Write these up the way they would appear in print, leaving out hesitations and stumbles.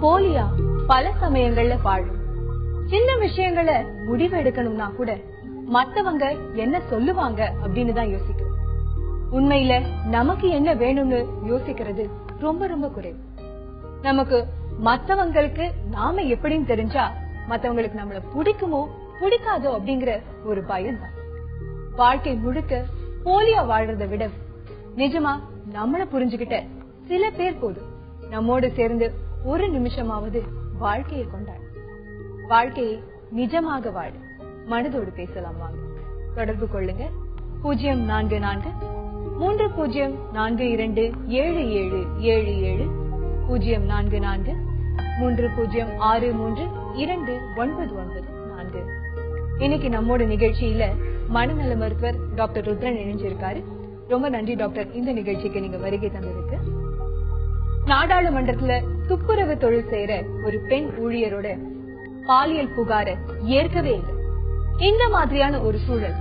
போலியா பல சமயங்கள்ல வாழும். சின்ன விஷயங்களை முடிவு எடுக்கணும்னா கூட மத்தவங்க என்ன சொல்லுவாங்க அப்படின்னு தான் யோசிக்கிறோம். உண்மையில நமக்கு என்ன வேணும்னு யோசிக்கிறது ரொம்ப ரொம்ப குறைவு. நமக்கு மத்தவங்களுக்கு நாம எப்படின்னு தெரிஞ்சா மத்தவங்களுக்கு நம்மள பிடிக்குமோ பிடிக்காதோ அப்படிங்கிற ஒரு பயம் தான். வாழ்க்கை முழுக்க போலியா வாழ்றதை விட நிஜமா நம்மள புரிஞ்சுகிட்ட சில பேர் போதும் நம்மோடு சேர்ந்து ஒரு நிமிஷமாவது வாழ்க்கையை கொண்டாடு. வாழ்க்கையை நிஜமாக வாழ மனதோடு பேசலாம் வாங்க. தொடர்பு கொள்ளுங்க 044-30427777 044-3063-2994. இன்னைக்கு நம்மோட நிகழ்ச்சியில மனநல மருத்துவர் டாக்டர் ருத்ரன் இணைஞ்சிருக்காரு. ரொம்ப நன்றி டாக்டர், இந்த நிகழ்ச்சிக்கு நீங்க வருகை தந்ததுக்கு. நாடாளுமன்றத்துல துப்புரவு தொழில் செய்யற ஒரு பெண் ஊழியரோட பாலியல் புகார ஏற்கவே இல்லை. இந்த மாதிரியான ஒரு சூழல்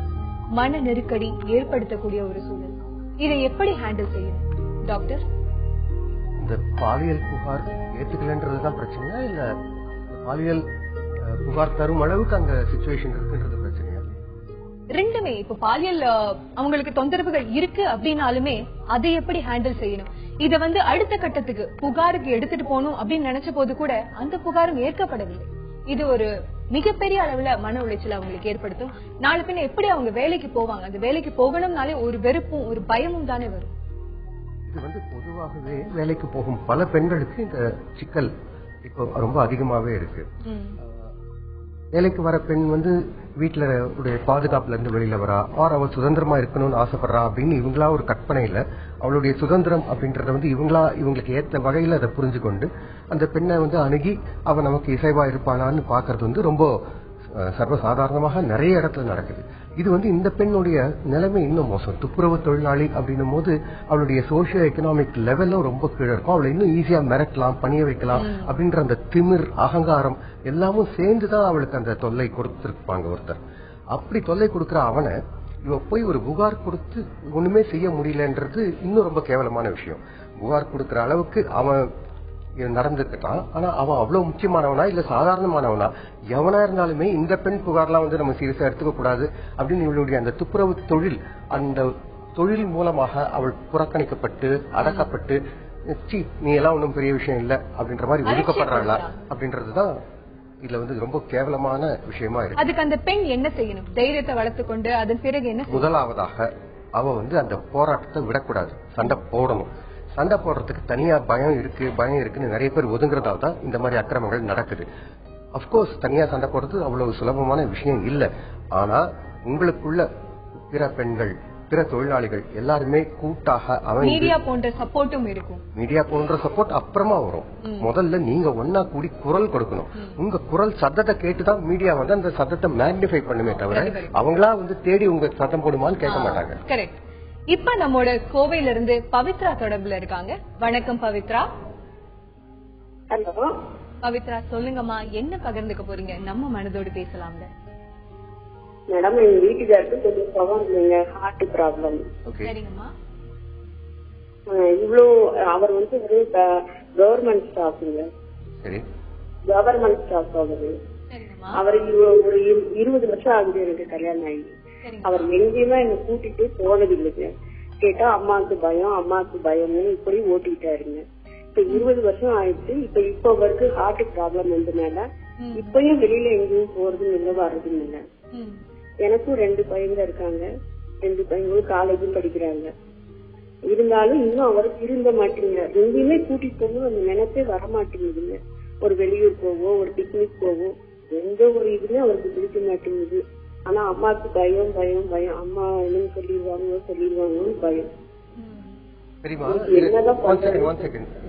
மன நெருக்கடி ஏற்படுத்தக்கூடிய ஒரு சூழல். இதை எப்படி ஹேண்டில் செய்யணும் டாக்டர்? இந்த பாலியல் புகார் ஏத்துக்கலன்றதுதான் பிரச்சனையா, இல்ல பாலியல் புகார் தரும் அளவுக்கு அந்த சிச்சுவேஷன் இருக்குன்றது பிரச்சனையா? ரெண்டுமே. இப்ப பாலியல் அவங்களுக்கு தொந்தரவுகள் இருக்கு அப்படின்னாலுமே அதை எப்படி ஹேண்டில் செய்யணும், இத அடுத்த கட்டத்துக்கு புகாருக்கு எடுத்துட்டு போகணும் அப்படின்னு நினைச்ச போது கூட அந்த புகாரும் ஏற்கப்படவில்லை. இது ஒரு மிகப்பெரிய அளவுல மன உளைச்சல் அவங்களுக்கு ஏற்படுத்தும். நாளை பின்ன எப்படி அவங்க வேலைக்கு போவாங்க? அந்த வேலைக்கு போகணும்னாலே ஒரு வெறுப்பும் ஒரு பயமும் தானே வரும். இது பொதுவாகவே வேலைக்கு போகும் பல பெண்களுக்கு இந்த சிக்கல் இப்போ ரொம்ப அதிகமாவே இருக்கு. வேலைக்கு வர பெண் வீட்டுல பாதுகாப்புல இருந்து வெளியில வரா, அவ சுதந்திரமா இருக்கணும்னு ஆசைப்படுறா அப்படின்னு இவங்களா ஒரு கற்பனையில அவளுடைய சுதந்திரம் அப்படின்றத இவங்களுக்கு ஏத்த வகையில அதை புரிஞ்சு கொண்டு அந்த பெண்ணை அணுகி அவ நமக்கு இசைவா இருப்பாளான்னு பாக்குறது ரொம்ப சர்வசாதாரணமாக நிறைய இடத்துல நடக்குது. இது இந்த பெண்ணுடைய நிலைமை இன்னும் மோசம். துப்புரவு தொழிலாளி அப்படின்னும் போது அவளுடைய சோசியோ எக்கனாமிக் லெவலும் ரொம்ப கீழே இருக்கும். அவளை இன்னும் ஈஸியா மிரட்டலாம், பணிய வைக்கலாம் அப்படின்ற அந்த திமிர், அகங்காரம் எல்லாமும் சேர்ந்துதான் அவளுக்கு அந்த தொல்லை கொடுத்திருப்பாங்க ஒருத்தர். அப்படி தொல்லை கொடுக்கிற அவனை இவ போய் ஒரு புகார் கொடுத்து ஒண்ணுமே செய்ய முடியலன்றது இன்னும் ரொம்ப கேவலமான விஷயம். புகார் கொடுக்கிற அளவுக்கு அவன் நடந்துக்கிட்டான். ஆனா அவன் அவ்வளவு முக்கியமானவனா இல்ல சாதாரணமானவனா? எவனா இருந்தாலுமே இந்த பெண் புகார்லாம் நம்ம சீரியஸா எடுத்துக்க கூடாது அப்படின்னு இவளுடைய அந்த துப்புரவு தொழில், அந்த தொழில் மூலமாக அவள் புறக்கணிக்கப்பட்டு அடக்கப்பட்டு நீ எல்லாம் ஒன்றும் பெரிய விஷயம் இல்ல அப்படின்ற மாதிரி ஒதுக்கப்படுறாளா அப்படின்றதுதான் இதுல ரொம்ப கேவலமான விஷயமா இருக்கு. அதுக்கு அந்த பெண் என்ன செய்யணும்? தைரியத்தை வளர்த்துக் கொண்டு அதன் பிறகு என்ன? முதலாவதாக அவ அந்த போராட்டத்தை விடக்கூடாது, சண்டை போடணும். சண்டை போடுறதுக்கு தனியா பயம் இருக்குன்னு நிறைய பேர் ஒதுங்குறதால தான் இந்த மாதிரி அக்கிரமங்கள் நடக்குது. அப்கோர்ஸ் தனியா சண்டை போடுறது அவ்வளவு சுலபமான விஷயம் இல்ல. ஆனா உங்களுக்குள்ள பிற பெண்கள், பிற தொழிலாளிகள் எல்லாருமே கூட்டாக மீடியா போன்ற சப்போர்ட்டும் இருக்கும். மீடியா போன்ற சப்போர்ட் அப்புறமா வரும். முதல்ல நீங்க ஒன்னா கூடி குரல் கொடுக்கணும். உங்க குரல் சத்தத்தை கேட்டுதான் மீடியா அந்த சத்தத்தை மேக்னிஃபை பண்ணுமே தவிர அவங்களா தேடி உங்க சத்தம் போடுமான்னு கேட்க மாட்டாங்க. கரெக்ட். இப்ப நம்மோட கோவையில இருந்து பவித்ரா தொடர்புல இருக்காங்க. வணக்கம் பவித்ரா. ஹலோ பவித்ரா, சொல்லுங்கம்மா, என்ன பகிர்ந்துக்க போறீங்க? நம்ம மனதோடு பேசலாம்ல. மேடம், எங்க வீட்டுக்காருக்கு கொஞ்சம் பவர் இல்லைங்க, ஹார்ட் ப்ராப்ளம். சரிங்கம்மா. இவ்வளவு அவர் ஒரு கவர்மெண்ட் ஸ்டாஃப்ங்க. கவர்மெண்ட் ஸ்டாஃப் அவரு. அவர் ஒரு 20 வருஷம் ஆகுது எனக்கு கல்யாணம் ஆகி. அவர் எங்கேயுமே என்ன கூட்டிட்டு போனது இல்லைங்க. கேட்டா அம்மாவுக்கு பயம்னு இப்படி ஓட்டிட்டாருங்க. இப்ப 20 வருஷம் ஆயிடுச்சு. இப்ப அவருக்கு ஹார்ட் ப்ராப்ளம் வந்ததுனால இப்பயும் வெளியில எங்கேயும் போறதும் இல்லை, வர்றதும் இல்லை. எனக்கும் 2 பையங்க இருக்காங்க. 2 பையங்களும் காலேஜும் படிக்கிறாங்க. இருந்தாலும் இன்னும் அவருக்கு இருந்த மாட்டீங்க. எங்கேயுமே கூட்டிட்டு போகும் அந்த நினைப்பே வரமாட்டேங்குதுங்க. ஒரு வெளியூர் போவோம், ஒரு பிக்னிக் போவோம், எந்த ஒரு இதுமே அவருக்கு பிடிக்க மாட்டேங்குது. ஆனா அம்மாவுக்கு பயம், அம்மா என்ன சொல்லிடுவாங்கன்னு பயம்.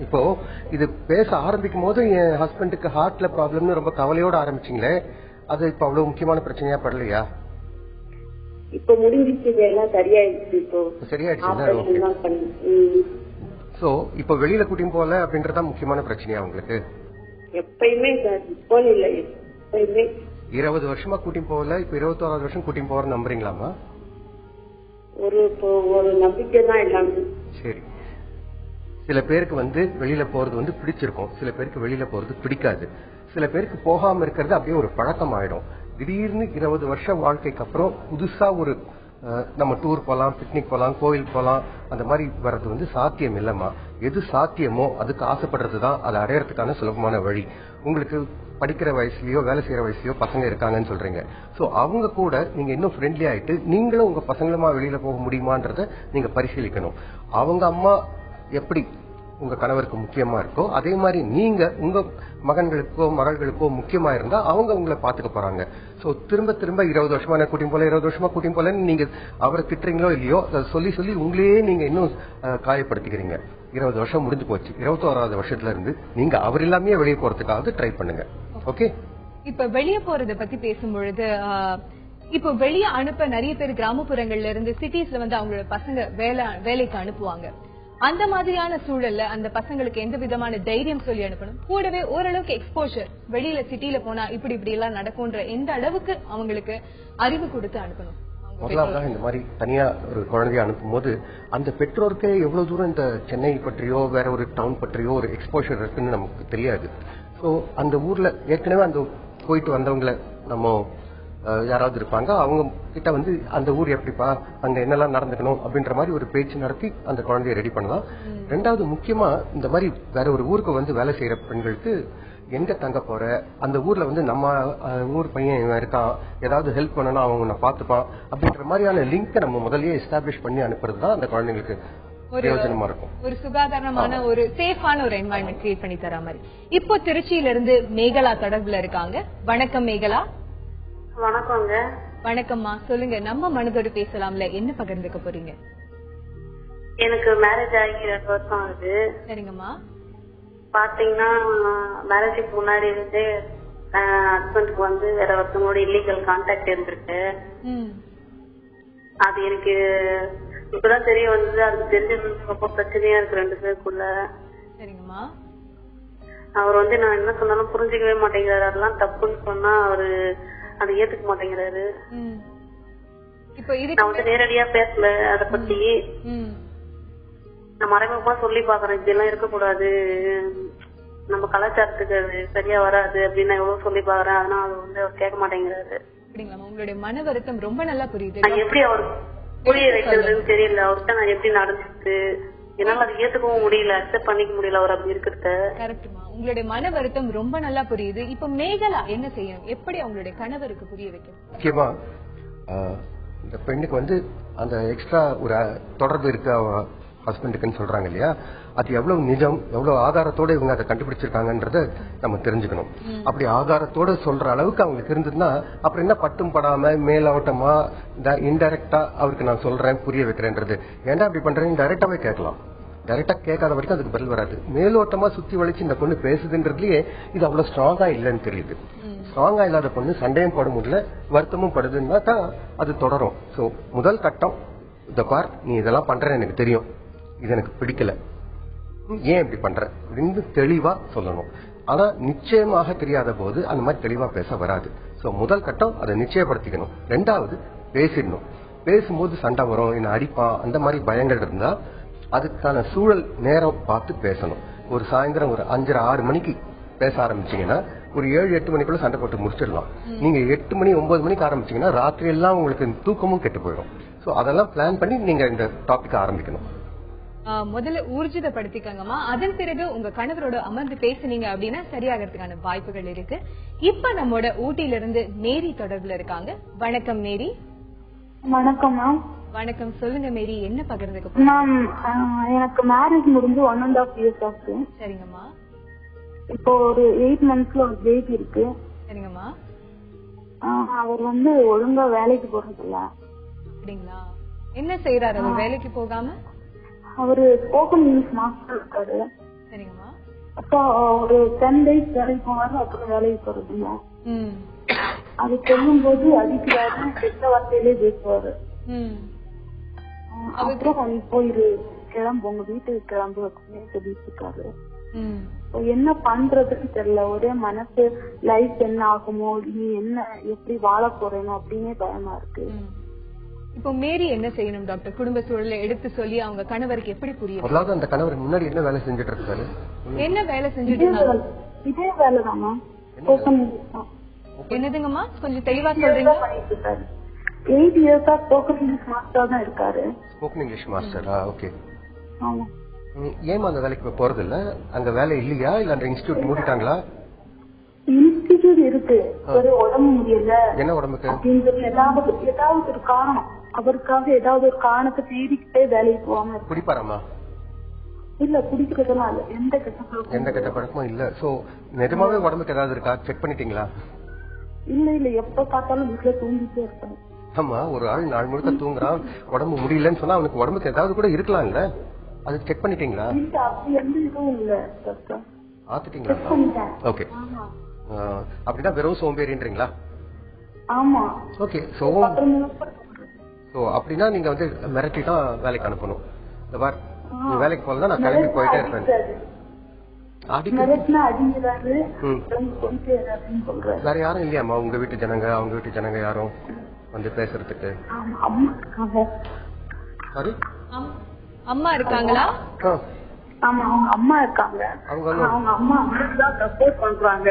இப்போ இது பேச ஆரம்பிக்கும் போது என் ஹஸ்பண்டுக்கு ஹார்ட்ல ப்ராப்ளம்னு ரொம்ப கவலையோட ஆரம்பிச்சீங்களே, அது இப்ப அவ்வளவு முக்கியமான பிரச்சனையா படலையா? இப்ப முடிஞ்சிச்சு, எல்லாம் சரியாயிடுச்சு. இப்போ சரியாயிடுச்சு. சோ இப்ப வெளியில கூட்டியும் போல அப்படின்றதா முக்கியமான பிரச்சனையா உங்களுக்கு? எப்பயுமே சார், இப்போ இல்ல, எப்பயுமே 20 வருஷமா கூட்டியும் போகல. இப்ப 21வது வருஷம் கூட்டியும் போற நம்புறீங்களாமா? ஒரு நம்பிக்கை தான் எல்லாமே. சரி சில பேருக்கு வந்து வெளியில போறது வந்து பிடிச்சிருக்கும், சில பேருக்கு வெளியில போறது பிடிக்காது. சில பேருக்கு போகாம இருக்கிறது அப்படியே ஒரு பழக்கம் ஆயிடும். திடீர்னு 20 வருஷம் வாழ்க்கைக்கு அப்புறம் புதுசா ஒரு நம்ம டூர் போலாம், பிக்னிக் போலாம், கோயில் போலாம், அந்த மாதிரி வர்றது வந்து சாத்தியம் இல்லம்மா. எது சாத்தியமோ அதுக்கு ஆசைப்படுறதுதான் அதை அடையறதுக்கான சுலபமான வழி. உங்களுக்கு படிக்கிற வயசுலயோ வேலை செய்யற வயசுலயோ பசங்க இருக்காங்கன்னு சொல்றீங்க. சோ அவங்க கூட நீங்க இன்னும் ஃப்ரெண்ட்லி ஆயிட்டு நீங்களும் உங்க பசங்களுமா வெளியில போக முடியுமான்றத நீங்க பரிசீலிக்கணும். அவங்க அம்மா எப்படி உங்க கணவருக்கு முக்கியமா இருக்கோ அதே மாதிரி நீங்க உங்க மகன்களுக்கோ மகள்களுக்கோ முக்கியமா இருந்தா அவங்க உங்களை பாத்துக்க போறாங்க. சோ திரும்ப திரும்ப 20 வருஷமா கூட்டியும் போல 20 வருஷமா கூட்டியும் போலன்னு நீங்க அவரை திட்டுறீங்களோ இல்லையோ அதை சொல்லி சொல்லி உங்களையே நீங்க இன்னும் காயப்படுத்திக்கிறீங்க. 20 வருஷம் முடிஞ்சு போச்சு. 21வது வருஷத்துல இருந்து நீங்க அவர் இல்லாமே வெளியே போறதுக்காக ட்ரை பண்ணுங்க. ஓகே, இப்ப வெளியே போறத பத்தி பேசும்பொழுது இப்போ வெளியே அனுப்ப நிறைய பேர் கிராமப்புறங்கள்ல இருந்து சிட்டிஸ்ல வந்து அவங்களோட பசங்க வேலைக்கு அனுப்புவாங்க. அந்த மாதிரியான சூழல்ல அந்த பசங்களுக்கு எந்த விதமான தைரியம் சொல்லி அனுப்பணும், கூடவே ஓரளவுக்கு எக்ஸ்போஷர் வெளியில சிட்டில போனா இப்படி இப்படி எல்லாம் நடக்கும்ன்ற எந்த அளவுக்கு அவங்களுக்கு அறிவு கொடுத்து அனுப்பணும்? முதலாவதாக இந்த மாதிரி தனியா ஒரு குழந்தைய அனுப்பும் போது அந்த பெற்றோருக்கு எவ்வளவு தூரம் இந்த சென்னை பற்றியோ வேற ஒரு டவுன் பற்றியோ ஒரு எக்ஸ்போஷர் இருக்குன்னு நமக்கு தெரியாது. சோ அந்த ஊர்ல ஏற்கனவே அந்த போயிட்டு வந்தவங்களை நம்ம யாராவது இருப்பாங்க, அவங்க கிட்ட வந்து அந்த ஊர் எப்படிப்பா, அங்க என்னெல்லாம் நடந்துக்கணும் அப்படின்ற மாதிரி ஒரு பேச்சு நடத்தி அந்த குழந்தைய ரெடி பண்ணலாம். ரெண்டாவது முக்கியமா இந்த மாதிரி வேற ஒரு ஊருக்கு வந்து வேலை செய்யற பெண்களுக்கு எங்க தங்க போற, அந்த ஊர்ல வந்து நம்ம ஊர் பையன் இவன் இருக்கான், ஏதாவது ஹெல்ப் பண்ணணும் அவன் உன்னை பாத்துப்பான் அப்படின்ற மாதிரியான லிங்க் நம்ம முதல்லயே எஸ்டாப்ளிஷ் பண்ணி அனுப்புறதுதான் அந்த குழந்தைங்களுக்கு பிரயோஜனமா இருக்கும். ஒரு சுகாதாரமான ஒரு சேஃபான ஒரு என்வாயன்மெண்ட் கிரியேட் பண்ணி தர மாதிரி. இப்போ திருச்சியில இருந்து மேகலா தொடர்புல இருக்காங்க. வணக்கம் மேகலா. வணக்கங்க. வணக்கம்மா, சொல்லுங்க. நம்ம மனதோடு பேசலாம்ல, என்ன பகிர்ந்துக்க போறீங்க? எனக்கு மேரேஜ் ஆகி 2 வருஷம் ஆகுது. சரிங்கம்மா. பாத்தீங்கன்னா மேரேஜுக்கு முன்னாடி இருந்து ஹஸ்பண்டுக்கு வந்து வேற ஒருத்தவங்களோட இல்லீகல் கான்டாக்ட் இருந்திருக்கு. அது எனக்கு இப்பதான் தெரிய வந்தது. அது தெரிஞ்சது ரொம்ப பிரச்சனையா இருக்கு 2 பேருக்குள்ள. சரிங்கம்மா. அவர் வந்து நான் என்ன சொன்னாலும் புரிஞ்சுக்கவே மாட்டேங்கிறாரு. அதெல்லாம் தப்புன்னு சொன்னா அவரு அதை ஏத்துக்க மாட்டேங்கிறாரு. நான் வந்து நேரடியா பேசல அத பத்தி. நான் மறைமுகமா சொல்லி பாக்குறேன், இப்படி எல்லாம் இருக்கக்கூடாது, நம்ம கலாச்சாரத்துக்கு அது சரியா வராது அப்படின்னு எவ்வளவு சொல்லி பாக்குறேன். அதனால அது வந்து அவர் கேட்க மாட்டேங்கிறாரு. உங்களுடைய மன வருத்தம் ரொம்ப நல்லா புரியுது. நான் எப்படி அவர் புரிய வைக்கிறதுன்னு தெரியல. அவர்கிட்ட நான் எப்படி நடந்துச்சு என்னால அதை ஏத்துக்கவும் முடியல, அக்செப்ட் பண்ணிக்க முடியல அவர் அப்படி இருக்கிறத. கரெக்ட்மா, உங்களுடைய மன வருத்தம் ரொம்ப நல்லா புரியுது. இப்ப மேகலா என்ன செய்யணும், எப்படி அவங்களுடைய கணவருக்கு புரிய வைக்கணும்? முக்கியமா இந்த பெண்ணுக்கு வந்து அந்த எக்ஸ்ட்ரா ஒரு தொடர்பு இருக்கு ஹஸ்பண்டுக்குன்னு சொல்றாங்க இல்லையா, அது எவ்வளவு நிஜம், எவ்வளவு ஆதாரத்தோட இவங்க அதை கண்டுபிடிச்சிருக்காங்கன்றத நம்ம தெரிஞ்சுக்கணும். அப்படி ஆதாரத்தோட சொல்ற அளவுக்கு அவங்களுக்கு இருந்ததுன்னா அப்புறம் என்ன பட்டும் படாம மேலோட்டமா இன்டைரக்டா அவருக்கு நான் சொல்றேன் புரிய வைக்கிறேன்றது. ஏன்டா அப்படி பண்றேன்னு டைரக்டாவே கேட்கலாம். டைரக்டா கேட்காத வரைக்கும் அதுக்கு பதில் வராது. மேலோட்டமா சுத்தி வளைச்சு இந்த பொண்ணு பேசுதுன்றதுலயே இது அவ்வளவு ஸ்ட்ராங்கா இல்லைன்னு தெரியுது. ஸ்ட்ராங்கா இல்லாத பொண்ணு சண்டையும் பட முடியல, வருத்தமும் படுதுன்னா தான் அது தொடரும். சோ முதல் கட்டம், இந்த பார் நீ இதெல்லாம் பண்ற எனக்கு தெரியும், இது எனக்கு பிடிக்கல, ஏன் இப்படி பண்ற அப்படின்னு தெளிவா சொல்லணும். ஆனா நிச்சயமாக தெரியாத போது அந்த மாதிரி தெளிவா பேச வராது. சோ முதல் கட்டம் அதை நிச்சயப்படுத்திக்கணும். ரெண்டாவது பேசிடணும். பேசும்போது சண்டை வரும், என்ன அடிப்பான், அந்த மாதிரி பயங்கள் இருந்தா அதுக்கான சூழல் நேரம் பார்த்து பேசணும். ஒரு சாயந்தரம் ஒரு 5:30-6 மணிக்கு பேச ஆரம்பிச்சீங்கன்னா ஒரு 7-8 மணிக்குள்ள சண்டை போட்டு முடிச்சிடலாம். நீங்க 8 மணி 9 மணிக்கு ஆரம்பிச்சீங்கன்னா ராத்திரி எல்லாம் உங்களுக்கு தூக்கமும் கெட்டு போயிடும். சோ அதெல்லாம் பிளான் பண்ணி நீங்க இந்த டாபிக் ஆரம்பிக்கணும். முதல்ல ஊர்ஜிதப்படுத்திக்கங்கம்மா. அதன் பிறகு உங்க கணவரோட அமர்ந்து பேசுனீங்க அப்படின்னா சரியாகிறதுக்கான வாய்ப்புகள் இருக்கு. இப்ப நம்மோட ஊட்டியில இருந்து மேரி தொடர்புல இருக்காங்க. வணக்கம் மேரி. வணக்கம் மேம். வணக்கம், சொல்லுங்க மேரி, என்ன பகிர்ந்துக்க? மேம் எனக்கு மேரேஜ் முடிஞ்சு 1.5 years ஆச்சு. சரிங்கம்மா. இப்போ ஒரு 8 monthsல ஒரு பேபி இருக்கு. சரிங்கம்மா. அவர் வந்து ஒழுங்கா வேலைக்கு போறது இல்ல. அப்படிங்களா? என்ன செய்யறாரு அவர் வேலைக்கு போகாம? அவரு ஸ்போக்கன் இங்கிலீஷ் மாஸ்டர் இருக்காரு. சரிங்கம்மா. அப்போ ஒரு 10 days வேலைக்கு போவாரு, அப்புறம் வேலைக்கு போறது இல்ல. அது சொல்லும் போது அடிக்கிறாரு, கெட்ட வார்த்தையிலே பேசுவாரு. அப்புறம் போயிரு கிளம்பு, உங்க வீட்டுக்கு கிளம்பு அப்படின்னு சொல்லிட்டு இருக்காரு. என்ன பண்றதுன்னு தெரியல. ஒரே மனசு லைஃப் என்ன ஆகுமோ, நீ என்ன எப்படி வாழ போறேனோ அப்படின்னே பயமா இருக்கு. இப்போ மேரி என்ன செய்யணும் டாக்டர்? குடும்ப சூழலை எடுத்து சொல்லி அவங்க கணவருக்கு எப்படி புரியும்? அதாவது அந்த கணவர் முன்னாடி என்ன வேலை செஞ்சுட்டு இருக்காரு? என்ன வேலை செஞ்சுட்டு இருக்காரு? இதே வேலை தானா? என்னதுங்கம்மா, கொஞ்சம் தெளிவா சொல்றீங்க? 8 years ஸ்போக்கன் இங்கிலீஷ் மாஸ்டர் தான் இருக்காரு. ஸ்போக்கன் இங்கிலீஷ் மாஸ்டரா? ஓகே. ஆமா. ஏமா அந்த வேலைக்கு போறது இல்ல? அங்க வேலை இல்லையா இல்ல அந்த இன்ஸ்டிடியூட் மூடிட்டாங்களா? இன்ஸ்டிடியூட் இருக்கு, ஒரு உடம்பு முடியல. என்ன உடம்புக்கு? ஏதாவது ஒரு காரணம், அவருக்காக ஏதாவது ஒரு காரணத்தை தேடிக்கிட்டே வேலைக்கு போவாங்க. குடிப்பாராமா? இல்ல, குடிக்கிறதுலாம் இல்ல, எந்த கெட்ட பழக்கமும் இல்ல. சோ நிஜமாவே உடம்புக்கு ஏதாவது இருக்கா? செக் பண்ணிட்டீங்களா? இல்ல, எப்ப பார்த்தாலும் வீட்டுல தூங்கிட்டே இருப்பாங்க. ஆமா, ஒரு ஆள் நாள் முழுக்க தூங்குறான், உடம்பு முடியலன்னு சொன்னா அவனுக்கு உடம்புக்கு ஏதாவது கூட இருக்கலாம் இல்ல? அது செக் பண்ணிட்டீங்களா? அப்படி எந்த இதுவும் இல்ல. பாத்துட்டீங்களா? ஓகே. அப்படின்னா வெறும் சோம்பேறின்றீங்களா? ஆமா. ஓகே. சோ அப்படின்னா நீங்க வந்து மிரட்டி தான் வேலைக்கு அனுப்பணும். இந்த பார், நீ வேலைக்கு போகலாம், நான் கிளம்பி போயிட்டே இருப்பேன். வேற யாரும் இல்லையாமா உங்க வீட்டு ஜனங்க, அவங்க வீட்டு ஜனங்க யாரும் வந்து பேசுறதுக்கு? சாரி, அம்மா இருக்காங்களா? ஆமா, அவங்க அம்மா இருக்காங்க. அவங்க அம்மா தான் சப்போர்ட் பண்றாங்க.